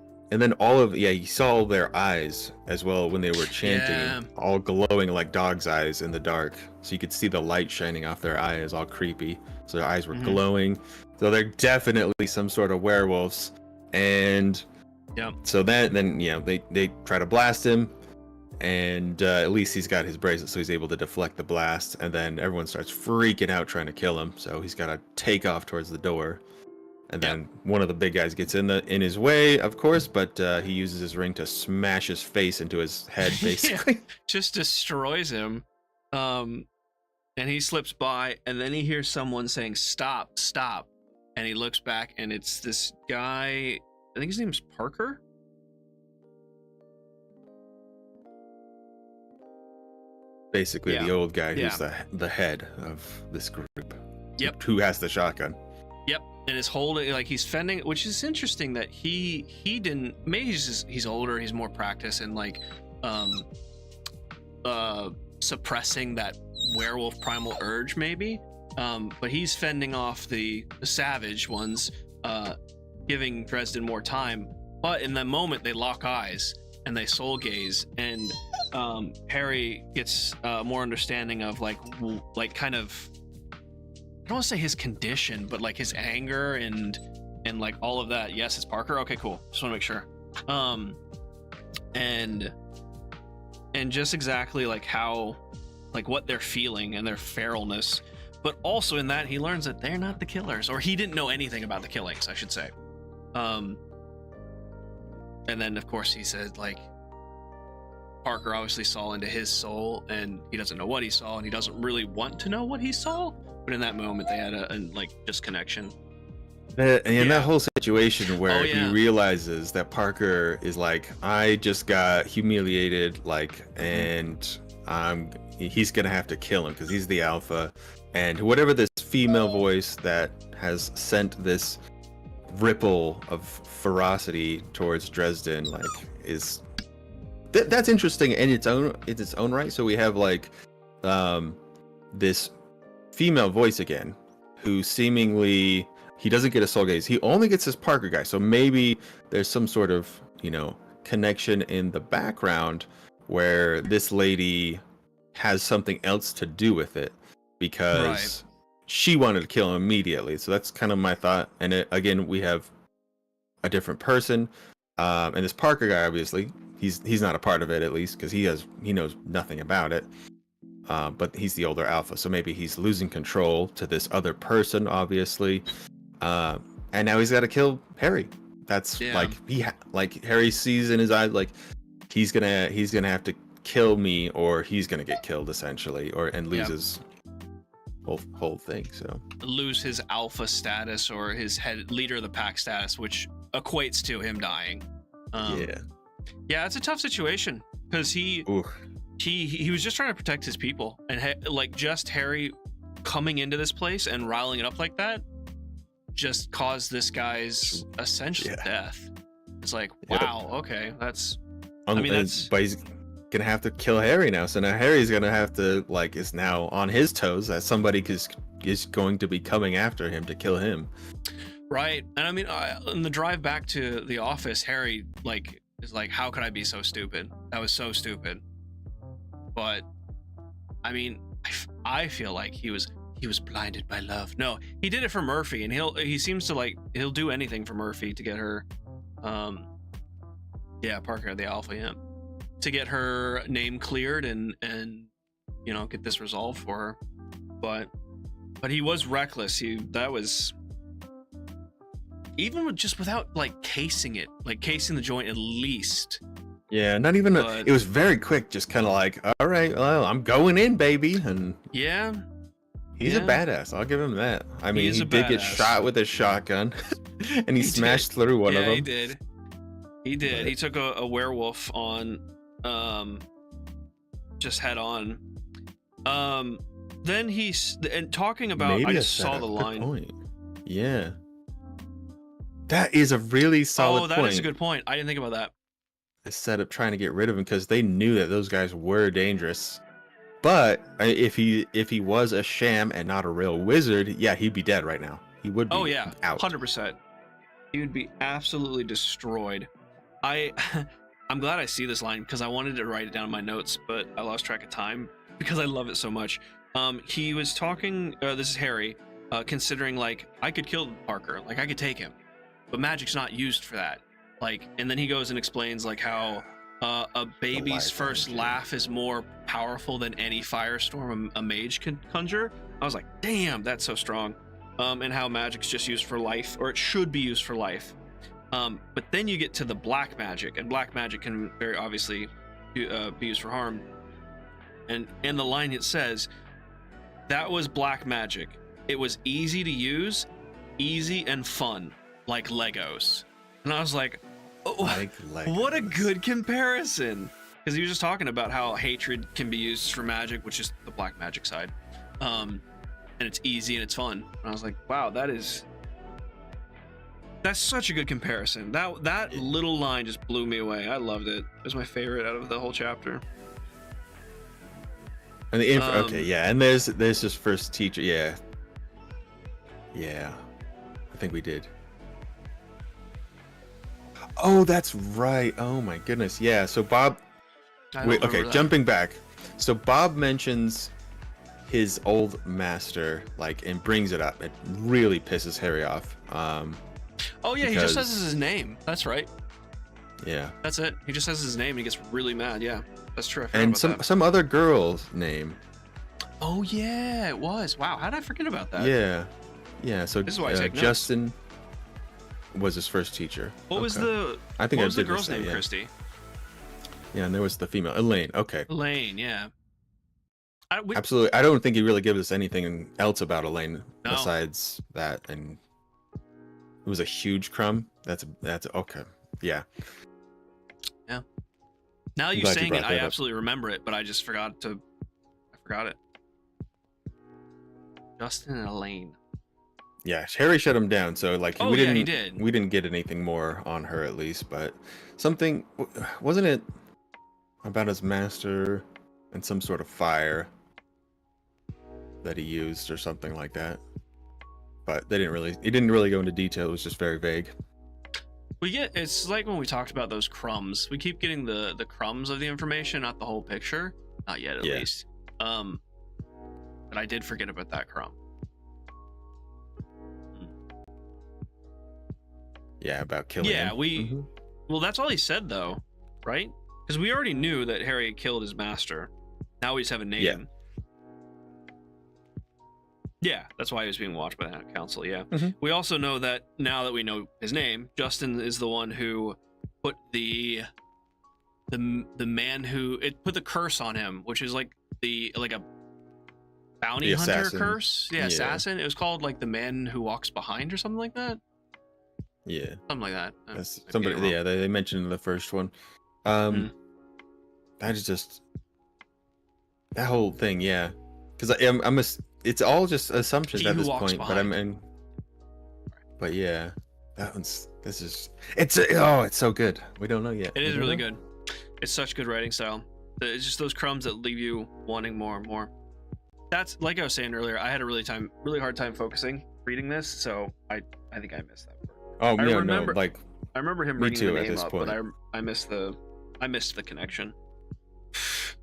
saw all their eyes as well when they were chanting, all glowing like dog's eyes in the dark. So you could see the light shining off their eyes, all creepy. So their eyes were glowing. So they're definitely some sort of werewolves. And so then they try to blast him, and at least he's got his bracelet, so he's able to deflect the blast. And then everyone starts freaking out trying to kill him. So he's got to take off towards the door. And then one of the big guys gets in his way, of course, but he uses his ring to smash his face into his head, basically. just destroys him. And he slips by, and then he hears someone saying, "Stop, stop." And he looks back, and it's this guy, I think his name's Parker. Basically, the old guy who's the head of this group. Yep. Who has the shotgun. Yep. And is holding, like, he's fending, which is interesting that he didn't, maybe he's older, he's more practiced in like suppressing that werewolf primal urge, maybe. But he's fending off the savage ones, giving Dresden more time. But in that moment, they lock eyes and they soul gaze, and Harry gets more understanding of like kind of, I don't want to say his condition, but like his anger and like all of that. Yes, it's Parker. Okay, cool. Just want to make sure. And just exactly like how, like what they're feeling and their feralness. But also in that, he learns that they're not the killers, or he didn't know anything about the killings, I should say. And then of course he said, like, Parker obviously saw into his soul, and he doesn't know what he saw, and he doesn't really want to know what he saw. But in that moment, they had a like disconnection. That whole situation where he realizes that Parker is like, I just got humiliated, like, and he's gonna have to kill him because he's the alpha, and whatever this female voice that has sent this ripple of ferocity towards Dresden, like, is that's interesting in its own right. So we have like this female voice again, who seemingly, he doesn't get a soul gaze, he only gets this Parker guy. So maybe there's some sort of, connection in the background where this lady has something else to do with it, because she wanted to kill him immediately. So that's kind of my thought. And again, we have a different person, and this Parker guy, obviously he's not a part of it, at least because he knows nothing about it. But he's the older alpha, so maybe he's losing control to this other person, obviously. And now he's got to kill Harry. That's like Harry sees in his eyes, like he's gonna have to kill me, or he's gonna get killed essentially, and lose his whole thing. So lose his alpha status or his head leader of the pack status, which equates to him dying. Yeah, it's a tough situation because he was just trying to protect his people, and like just Harry coming into this place and riling it up like that just caused this guy's essential death. It's like, wow, okay, that's. But he's gonna have to kill Harry now. So now Harry's gonna have to, like, is now on his toes that somebody is going to be coming after him to kill him. Right, and I mean, on the drive back to the office, Harry is like, how could I be so stupid? That was so stupid. But I mean, I feel like he was blinded by love. No, he did it for Murphy, and he seems to he'll do anything for Murphy to get her, Parker, the alpha, to get her name cleared and get this resolved for her. But he was reckless. That was even without casing the joint at least. Yeah, not even it was very quick, just kind of like, all right, well, I'm going in, baby. And he's a badass, I'll give him that. I mean, he did get shot with a shotgun and he smashed through one of them. He did. He took a werewolf on just head on. Then he's and talking about. Maybe I a just saw the setup. Good line. point. Yeah. That is a really solid Oh, that point. is a good point. I didn't think about that. A setup trying to get rid of him because they knew that those guys were dangerous. But if he was a sham and not a real wizard, yeah, he'd be dead right now. He would be. Oh yeah, out. 100%. He would be absolutely destroyed. I'm glad I see this line because I wanted to write it down in my notes, but I lost track of time because I love it so much. He was talking. This is Harry, considering like I could kill Parker, like I could take him, but magic's not used for that. Like, and then he goes and explains like how a baby's first laugh is more powerful than any firestorm a mage can conjure. I was like, damn, that's so strong. And how magic's just used for life, or it should be used for life. But then you get to the black magic, and black magic can very obviously be used for harm. And in the line it says, that was black magic. It was easy to use, easy and fun, like Legos. And I was like, oh, Like what a Legos. good comparison. Because he was just talking about how hatred can be used for magic, which is the black magic side. And it's easy and it's fun. And I was like, wow, that's such a good comparison. That little line just blew me away. I loved it. It was my favorite out of the whole chapter. And the okay, yeah, and there's his first teacher. Yeah, I think we did. Oh, that's right. Oh my goodness, yeah. So Bob, wait, okay, jumping back. So Bob mentions his old master, like, and brings it up. It really pisses Harry off. Oh yeah, he just says his name. That's right. Yeah. That's it. He just says his name and he gets really mad. Yeah, that's true. I forgot And about that. some other girl's name. Oh yeah, it was. Wow, how did I forget about that? Yeah. So This is why I take notes. Justin was his first teacher. What was Okay. the? I think What I was the did girl's say, name? yeah. Christy. Yeah, and there was the female, Elaine. Okay. Elaine. Yeah. Absolutely. I don't think he really gives us anything else about Elaine No. besides that. And it was a huge crumb. That's okay. Yeah. Now you glad you saying it, brought I that up. absolutely remember it, but I just forgot to. I forgot it. Justin and Elaine. Yeah. Harry shut him down. So like Oh, we yeah, didn't he did. we didn't get anything more on her at least, but something wasn't it about his master and some sort of fire that he used or something like that. But it didn't really go into detail. It was just very vague. It's like when we talked about those crumbs. We keep getting the crumbs of the information, not the whole picture. Not yet, at Yeah. least. But I did forget about that crumb. Yeah, about killing Yeah, him. we. Well, that's all he said, though, right? Because we already knew that Harry had killed his master. Now we just have a name. Yeah. Yeah, that's why he was being watched by the council. Yeah. Mhm. We also know that now that we know his name, Justin is the one who put the man who put the curse on him, which is like a bounty The hunter assassin. curse. Yeah, Yeah. assassin. It was called like the man who walks behind or something like that. Yeah. Something like that. That's I somebody. forget it Yeah, they mentioned in the first one. Mm. That is just that whole thing. Yeah, because it's all just assumptions He at who this walks point. But I behind. mean, but yeah, it's so good. We don't know yet. It We is don't really know. good. It's such good writing style. It's just those crumbs that leave you wanting more and more. That's like I was saying earlier. I had a really hard time focusing reading this, so I think I missed that part. Oh I no, remember- no, like I remember him Me bringing too, the at name this up, point. but I missed the connection.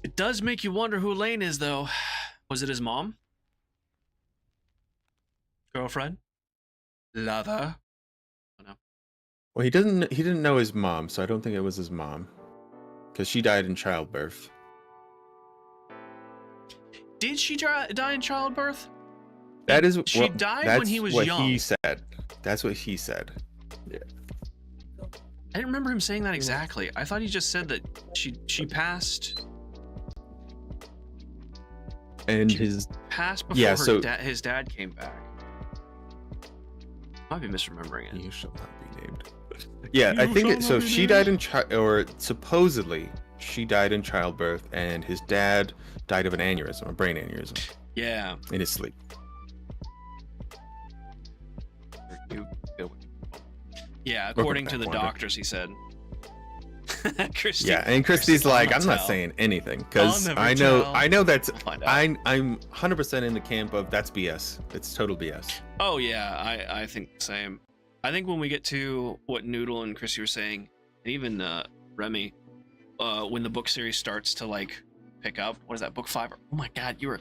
It does make you wonder who Elaine is, though. Was it his mom? Girlfriend? Lover? well, he didn't know his mom, so I don't think it was his mom, because she died in childbirth. Did she die in childbirth? That is She died when that's he was what young. he said. That's what he said. I didn't remember him saying that exactly. I thought he just said that she passed And his before Yeah, so- his dad came back. Might be misremembering it. You shall not be named. Yeah, I You think shall so. not be She named. died in or supposedly she died in childbirth, and his dad died of an aneurysm, a brain aneurysm, Yeah. in his sleep. Yeah, according back, to the Wanda. doctors, he said. Christy, Yeah, and Christy's I'll like, not I'm not tell. saying anything because I'll never I know tell. that's We'll find out. I'm 100% in the camp of that's BS. It's total BS. Oh yeah, I think the same. I think when we get to what Noodle and Chrissy were saying, and even Remy, when the book series starts to like pick up, what is that, book 5? Oh my God, you were.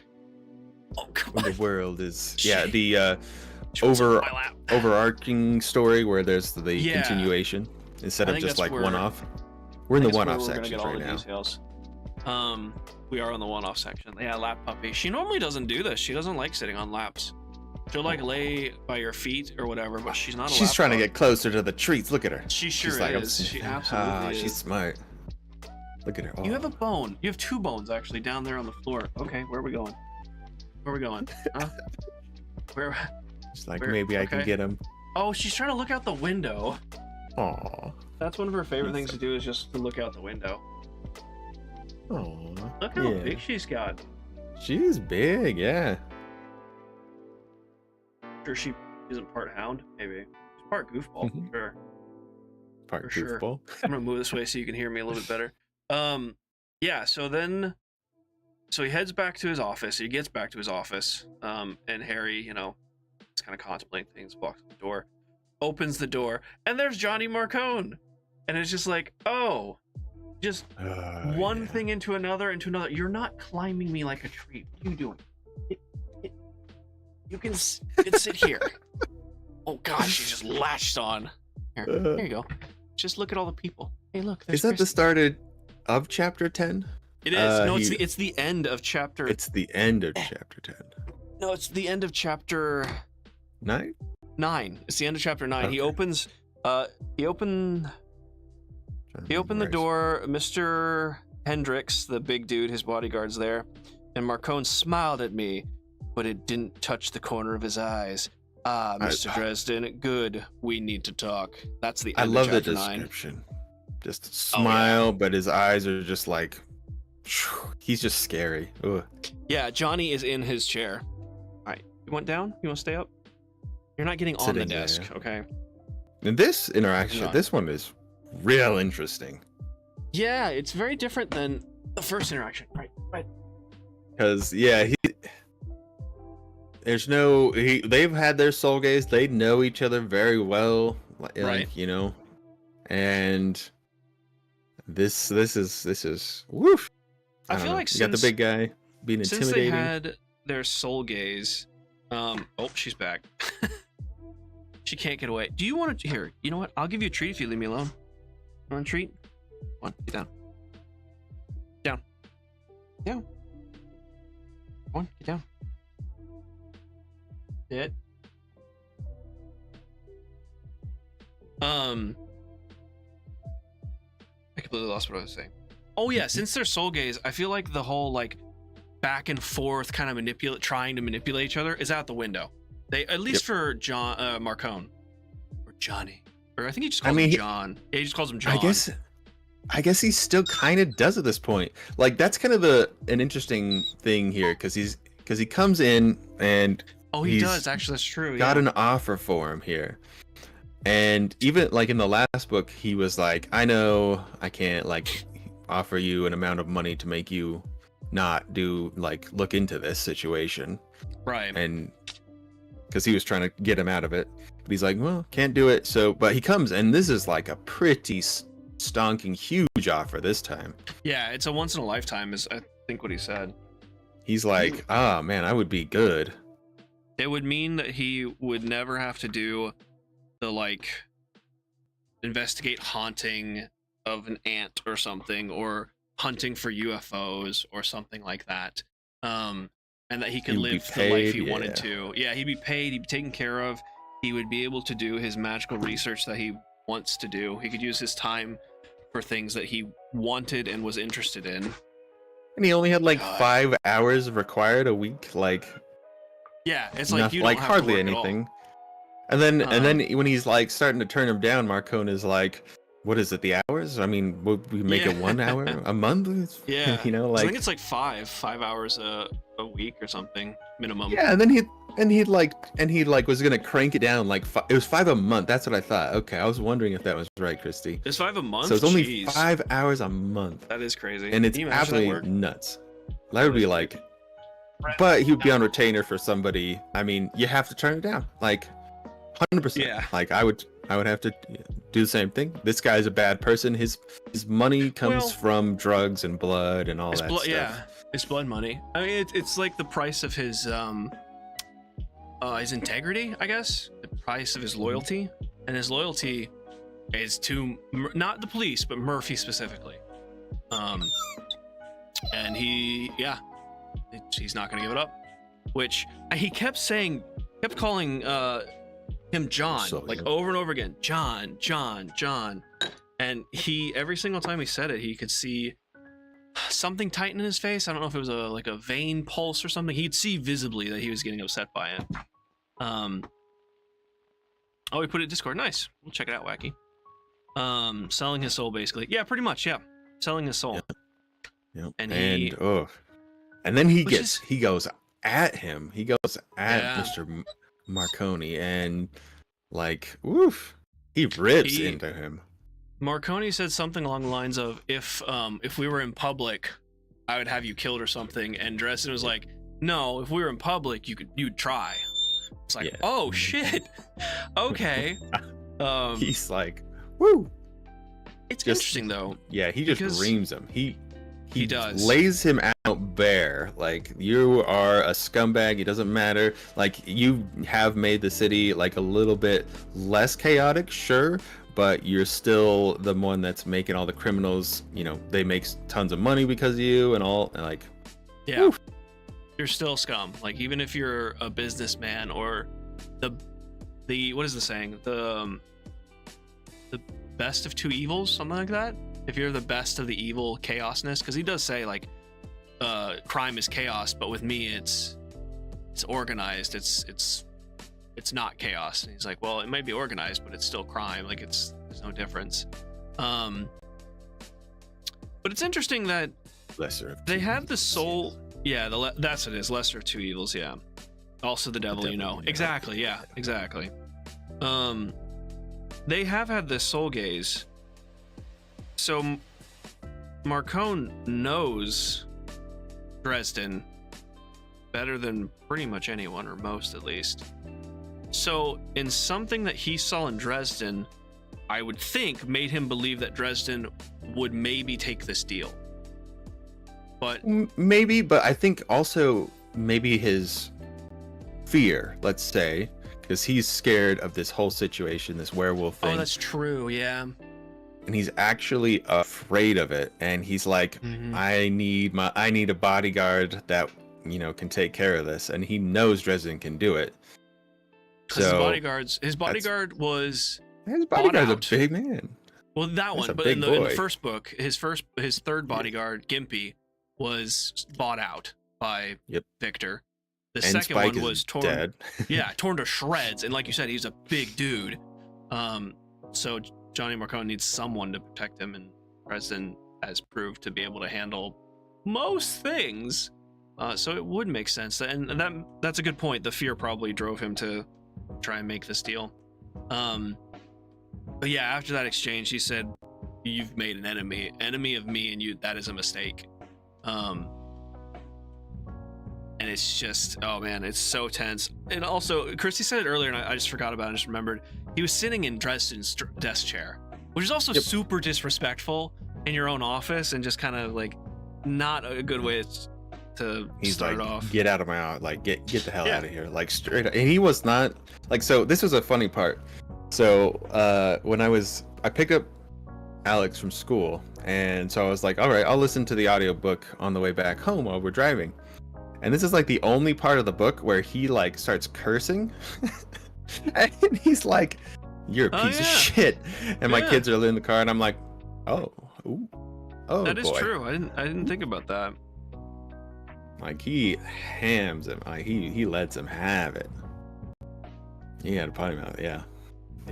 Oh come When on. the world is Shit. the She was over- on my lap. overarching story where there's the Yeah. continuation instead I of think just that's like where- one-off. We're in the I think one-off that's where we're gonna sections get all right the now. details. We are on the one-off section. Yeah, lap puppy. She normally doesn't do this. She doesn't like sitting on laps. She'll like lay by your feet or whatever, but she's not a She's lap trying to dog. get closer to the treats. Look at her. She sure She's like, I'm is. She sniffing. absolutely is. She's smart. Look at her. You have Oh. a bone. You have 2 bones actually down there on the floor. Okay, where are we going? Where are we going? Huh? Where? She's like, where- maybe I can okay. get him. Oh, she's trying to look out the window. Aw. That's one of her favorite things to do is just to look out the window. Aw. Look how Yeah. big she's got. She's big, yeah. Sure, she isn't part hound. Maybe she's part goofball. Mhm. Sure. Part For sure. goofball. I'm gonna move this way so you can hear me a little bit better. Yeah. So he heads back to his office. He gets back to his office. And Harry, you know, is kind of contemplating things. Walks to the door, opens the door, and there's Johnny Marcone. And it's just like, oh, just one Yeah. thing into another. You're not climbing me like a tree. What are you doing? You can sit here. Oh gosh, she just latched on. Here you go. Just look at all the people. Hey, look. There's Is that the Christy. start of chapter 10? It is. No, he- it's the end of chapter. It's the end of chapter 10. No, it's the end of chapter 9? 9. It's the end of chapter 9. He Okay. opens. He opened the door. Mr. Hendricks, the big dude, his bodyguard's there, and Marcone smiled at me, but it didn't touch the corner of his eyes. Ah, Mr. Dresden, good. We need to talk. That's the end I love of the chapter 9. description. Just a Oh, yeah. smile, but his eyes are just like, he's just scary. Ugh. Yeah, Johnny is in his chair. All right, you want down? You want to stay up? You're not getting on the Sitting there, desk, yeah. okay? And this interaction, Hang on. this one is real interesting. Yeah, it's very different than the first interaction. Right. Because, yeah, they've had their soul gaze. They know each other very well. Right. You know, and this is, woof. I don't feel know. like you got the since- big guy being Since they intimidating. had their soul gaze, oh, she's back. She can't get away. Do you want to? Here, you know what? I'll give you a treat if you leave me alone. You want a treat? Come on, get down. Down. Down. Come on, get down. Sit. I completely lost what I was saying. Oh yeah, since they're soul gaze, I feel like the whole like back and forth kind of trying to manipulate each other is out the window. They at least for John Marcone or Johnny, or I think he just calls him John. Yeah, he just calls him John. I guess he still kind of does at this point. Like that's kind of an interesting thing here because he comes in and Oh, he he's does actually. That's true. got yeah. an offer for him here. And even like in the last book, he was like, I know I can't like offer you an amount of money to make you not look into this situation. Right. And because he was trying to get him out of it. But he's like, well, can't do it. So, but he comes and this is like a pretty stonking huge offer this time. Yeah, it's a once in a lifetime is I think what he said. He's like, ah, man, I would be good. It would mean that he would never have to do the investigate haunting of an ant or something, or hunting for UFOs or something like that. And that he could He would be live the life he paid, wanted yeah. to. Yeah, he'd be paid, he'd be taken care of. He would be able to do his magical research that he wants to do. He could use his time for things that he wanted and was interested in. And he only had like God. 5 hours required a week. Yeah, it's like you don't like have hardly to work at all. anything. And then when he's like starting to turn him down, Marcone is like, what is it? The hours? I mean, would we make it Yeah. 1 hour a month? Yeah. You know, 'Cause I like think it's like 5 hours a week or something minimum. yeah. And he'd like was gonna crank it down like it was 5 a month. That's what I thought. Okay, I was wondering if that was right, Christy. It's 5 a month. So it's only Jeez. 5 hours a month, That is crazy. and it's Can you imagine that absolutely work? nuts. That would be like, but he would be on retainer for somebody. I mean, you have to turn it down, like 100%. Yeah. Like I would have to do the same thing. This guy's a bad person. His money comes Well, from drugs and blood and all It's that blood, stuff. yeah. It's blood money. I mean, it's like the price of his integrity, I guess. The price of his loyalty, and his loyalty is to not the police, but Murphy specifically. And he's not gonna give it up. Which he kept calling him John, So, like yeah. over and over again, John. And every single time he said it, he could see something tighten in his face. I don't know if it was a vein pulse or something. He'd see visibly that he was getting upset by it. Oh, we put it in Discord. Nice. We'll check it out, Wacky. Selling his soul, basically. Yeah, pretty much. Yeah, selling his soul. Yep. And And then he Which is- goes at him. He goes at Yeah. Mr. Marconi, and like, oof, he rips He- into him. Marconi said something along the lines of, if we were in public, I would have you killed or something. And Dresden was like, no, if we were in public, you'd try. It's like, Yeah. oh shit. Okay. He's like, woo. It's just- interesting though. Yeah, he just Because- reams him. He does. lays him out bare. Like, you are a scumbag. It doesn't matter. Like, you have made the city like a little bit less chaotic, sure, but you're still the one that's making all the criminals. You know, they make tons of money because of you, and all. And like, Yeah. Oof. You're still scum. Like, even if you're a businessman or the what is the saying? The best of two evils, something like that. If you're the best of the evil chaosness, because he does say like crime is chaos, but with me it's organized. It's not chaos. And he's like, well, it might be organized, but it's still crime. Like, there's no difference. But it's interesting that lesser of they two have the evils. soul. Yeah, that's what it is. Lesser of two evils. Yeah. Also the devil, devil, you know. you know. Exactly. Yeah. Exactly. They have had this soul gaze. So Marcone knows Dresden better than pretty much anyone, or most at least. So in something that he saw in Dresden, I would think made him believe that Dresden would maybe take this deal. But Maybe, but I think also maybe his fear, let's say, because he's scared of this whole situation, this werewolf thing, oh, that's true. Yeah. and he's actually afraid of it. And he's like, Mhm. I need a bodyguard that, you know, can take care of this, and he knows Dresden can do it. Because So his bodyguard was his bodyguard's out. a big man. well that That's one, a but big in the boy. first book, his third bodyguard, Gimpy, was bought out by Yep. Victor. The And second Spike one is was torn. dead. Yeah, torn to shreds, and like you said, he's a big dude. So Johnny Marcone needs someone to protect him, and Dresden has proved to be able to handle most things. So it would make sense, and that's a good point. The fear probably drove him to try and make this deal. But yeah, after that exchange, he said, "You've made an enemy of me, and you. That is a mistake." And it's just, oh man, it's so tense. And also, Christy said it earlier, and I just forgot about it. I just remembered. He was sitting in Dresden's desk chair, which is also Yep. super disrespectful in your own office, and just kind of like not a good way to He's start like, off. get out of my house, like get the hell Yeah. out of here, like straight up. And he was not like, so this was a funny part. So when I picked up Alex from school, and so I was like, all right, I'll listen to the audiobook on the way back home while we're driving. And this is like the only part of the book where he like starts cursing. And he's like, you're a Oh, piece of yeah. shit. And my Yeah. kids are in the car, and I'm like, oh That is boy. true. I didn't think about that. Like, he hams him. Like, he lets him have it. He had a potty mouth, yeah.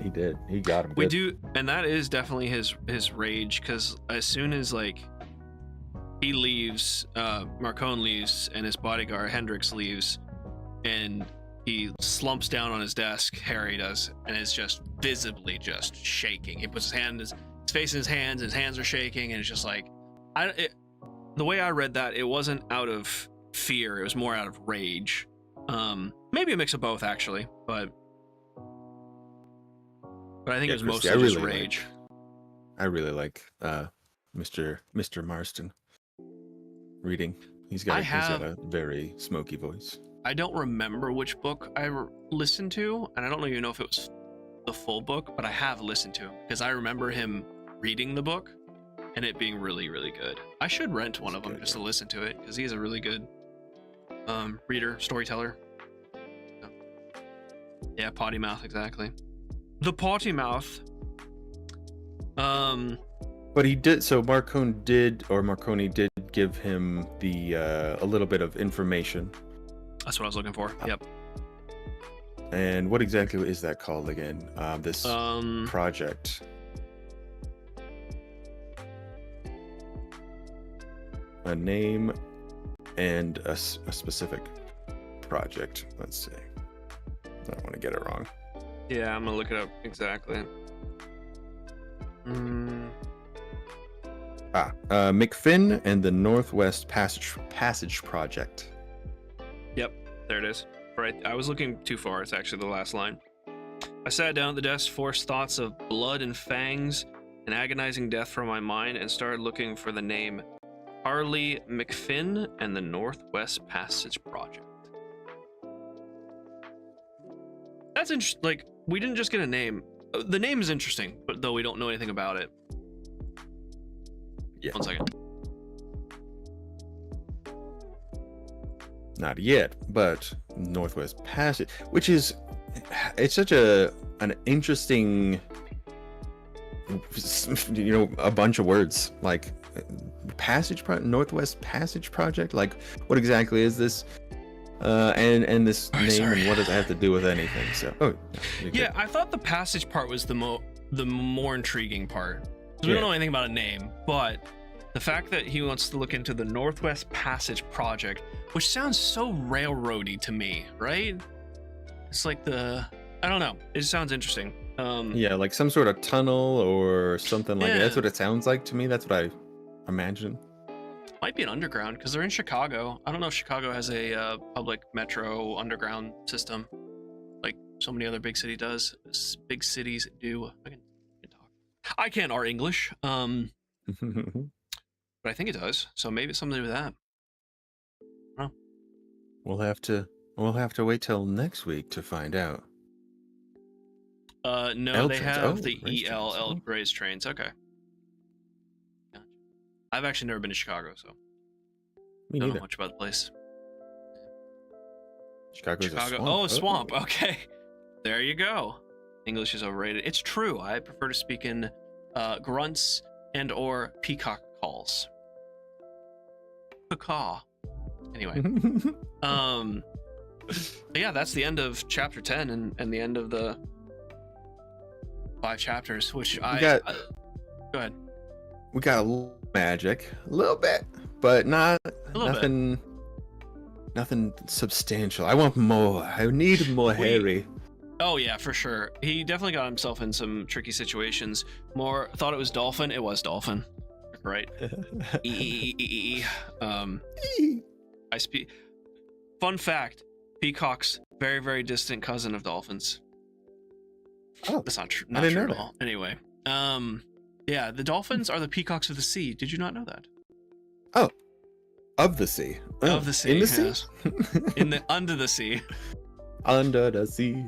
He did. He got him. We Good. do, and that is definitely his rage, because as soon as like he leaves, Marcone leaves, and his bodyguard Hendrix leaves, and he slumps down on his desk. Harry does, and is just visibly just shaking. He puts his face in his hands are shaking, and it's just like, the way I read that, it wasn't out of fear, it was more out of rage. Maybe a mix of both actually, but I think it was Christy, mostly just rage. I really like Mr. Marston reading. He's got a very smoky voice. I don't remember which book I listened to, and I don't even know if it was the full book, but I have listened to him because I remember him reading the book and it being really, really good. I should rent one of them just to listen to it, because he's a really good reader, storyteller. Yeah, potty mouth, exactly. The potty mouth. But he did. So Marcone did give him the a little bit of information. That's what I was looking for. Yep. And what exactly is that called again? This project. A name and a specific project. Let's see. I don't want to get it wrong. Yeah, I'm gonna look it up exactly. McFinn and the Northwest Passage Project. Yep, there it is. Right, I was looking too far. It's actually the last line. I sat down at the desk, forced thoughts of blood and fangs and agonizing death from my mind, and started looking for the name Harley McFinn and the Northwest Passage Project. That's interesting. Like, we didn't just get a name. The name is interesting, but though we don't know anything about it. Yeah. 1 second. Not yet, but Northwest Passage, which is, it's such an interesting, a bunch of words, like Northwest Passage Project. Like, what exactly is this? And this name, sorry. and what does it have to do with anything? So, Yeah, I thought the passage part was the more intriguing part. 'Cause we don't know anything about a name, but the fact that he wants to look into the Northwest Passage Project, which sounds so railroady to me, right? It's like I don't know. It just sounds interesting. yeah, like some sort of tunnel or something like that. That's what it sounds like to me. That's what I imagine. Might be an underground, because they're in Chicago. I don't know if Chicago has a public metro underground system like so many other big cities do. I can talk. I can't our English. But I think it does. So maybe it's something to do with that. I don't know. We'll have to wait till next week to find out. No, L they trains. have Oh, the race ELL trains. race trains. Okay. Gotcha. I've actually never been to Chicago, so Me I don't neither. know much about the place. Chicago's a swamp. Oh, a swamp. Okay. There you go. English is overrated. It's true. I prefer to speak in grunts and or peacock calls. Caw. Anyway. But yeah, that's the end of chapter 10 and the end of the 5 chapters, which go ahead. We got a little magic, a little bit, but nothing substantial. I want more. I need more Harry. Oh yeah, for sure. He definitely got himself in some tricky situations. Thought it was Dolphin. It was Dolphin. Right. I speak. Fun fact: Peacock's very, very distant cousin of dolphins. Oh, that's not true. I didn't know at all. Anyway, yeah, the dolphins are the peacocks of the sea. Did you not know that? Oh, of the sea. Of the sea. In the sea. Yes. Under the sea. Under the sea.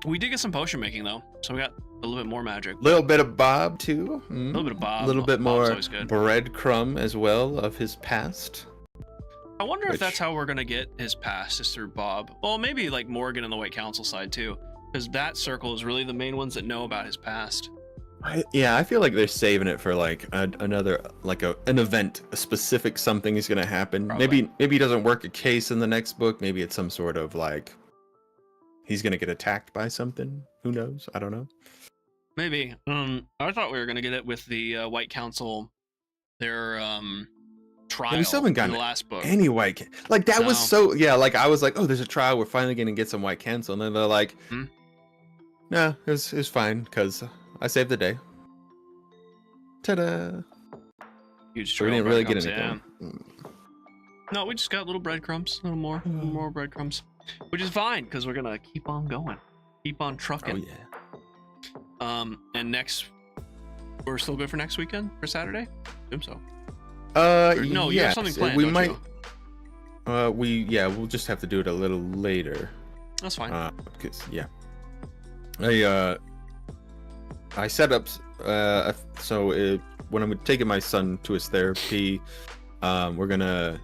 We did get some potion making though, so we got a little bit more magic. Little bit of Bob too. A little bit of Bob. A little bit Bob's more always good. breadcrumb as well of his past. I wonder if that's how we're gonna get his past, is through Bob. Well, maybe like Morgan and the White Council side too, because that circle is really the main ones that know about his past. I feel like they're saving it for like another, like an event, a specific something is gonna happen. Probably. Maybe he doesn't work a case in the next book. Maybe it's some sort of like he's gonna get attacked by something. Who knows? I don't know. Maybe. I thought we were gonna get it with the White Council, their trial we still haven't in gotten the last book. Any white like that was No. so like I was like, oh, there's a trial. We're finally gonna get some white council, and then they're like, Hmm? no, it was fine because I saved the day. Ta-da! Huge So we trail didn't really get breadcrumbs, anything. yeah. No, we just got little breadcrumbs, a little more breadcrumbs, which is fine because we're gonna keep on going, keep on Oh trucking. yeah. And next, we're still good for next weekend for Saturday. Assume so. No, you have yes, something planned. We don't might. You? We'll just have to do it a little later. That's fine. Because I set up when I'm taking my son to his therapy, we're gonna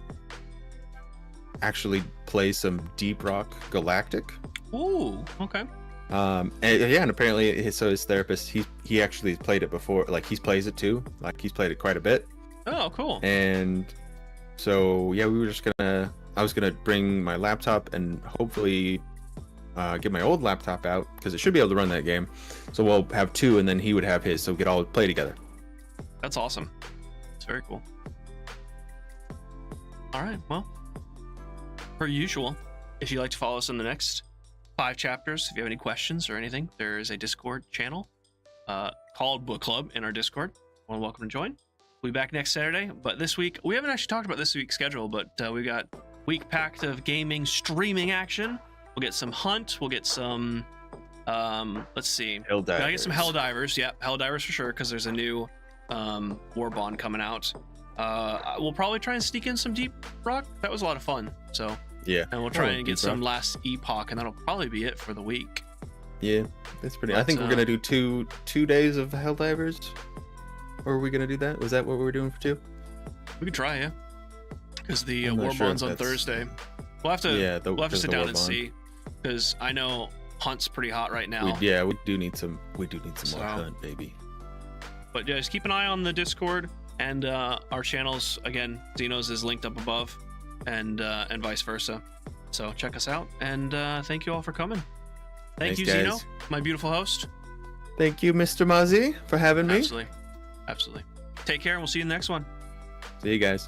actually play some Deep Rock Galactic. Ooh, okay. And apparently his therapist, he actually played it before, like he plays it too, like he's played it quite a bit. Oh, cool. And so I was gonna bring my laptop and hopefully get my old laptop out because it should be able to run that game. So we'll have two, and then he would have his, so we could all play together. That's awesome. It's very cool. All right. Well, per usual, if you'd like to follow us in the next 5 chapters, if you have any questions or anything, there is a Discord channel called Book Club in our Discord. You're welcome to join. We'll be back next Saturday. But this week, we haven't actually talked about this week's schedule, but we got week packed of gaming streaming action. We'll get some Hunt. We'll get some, let's see. Helldivers. Gotta get some Helldivers. Yeah, Helldivers for sure, because there's a new War Bond coming out. We'll probably try and sneak in some Deep Rock. That was a lot of fun. So, Yeah. and we'll try and Deep get some Rock. Last Epoch, and that'll probably be it for the week. Yeah, that's pretty. I But, think we're gonna do two days of Helldivers. Or are we gonna do that? Was that what we were doing for 2? We could try, yeah. Because the I'm not War sure Bond's if on that's- Thursday. We'll have to we'll have to because sit the down War and Bond. see. Because I know Hunt's pretty hot right now. We do need some more So- Hunt, baby. But yeah, just keep an eye on the Discord and our channels. Again, Xenos is linked up above, and vice versa. So check us out, and thank you all for coming. Thank Thanks, you, guys. Xeno, my beautiful host. Thank you, Mr. Mozzie, for having me. Absolutely. Take care, and we'll see you in the next one. See you guys.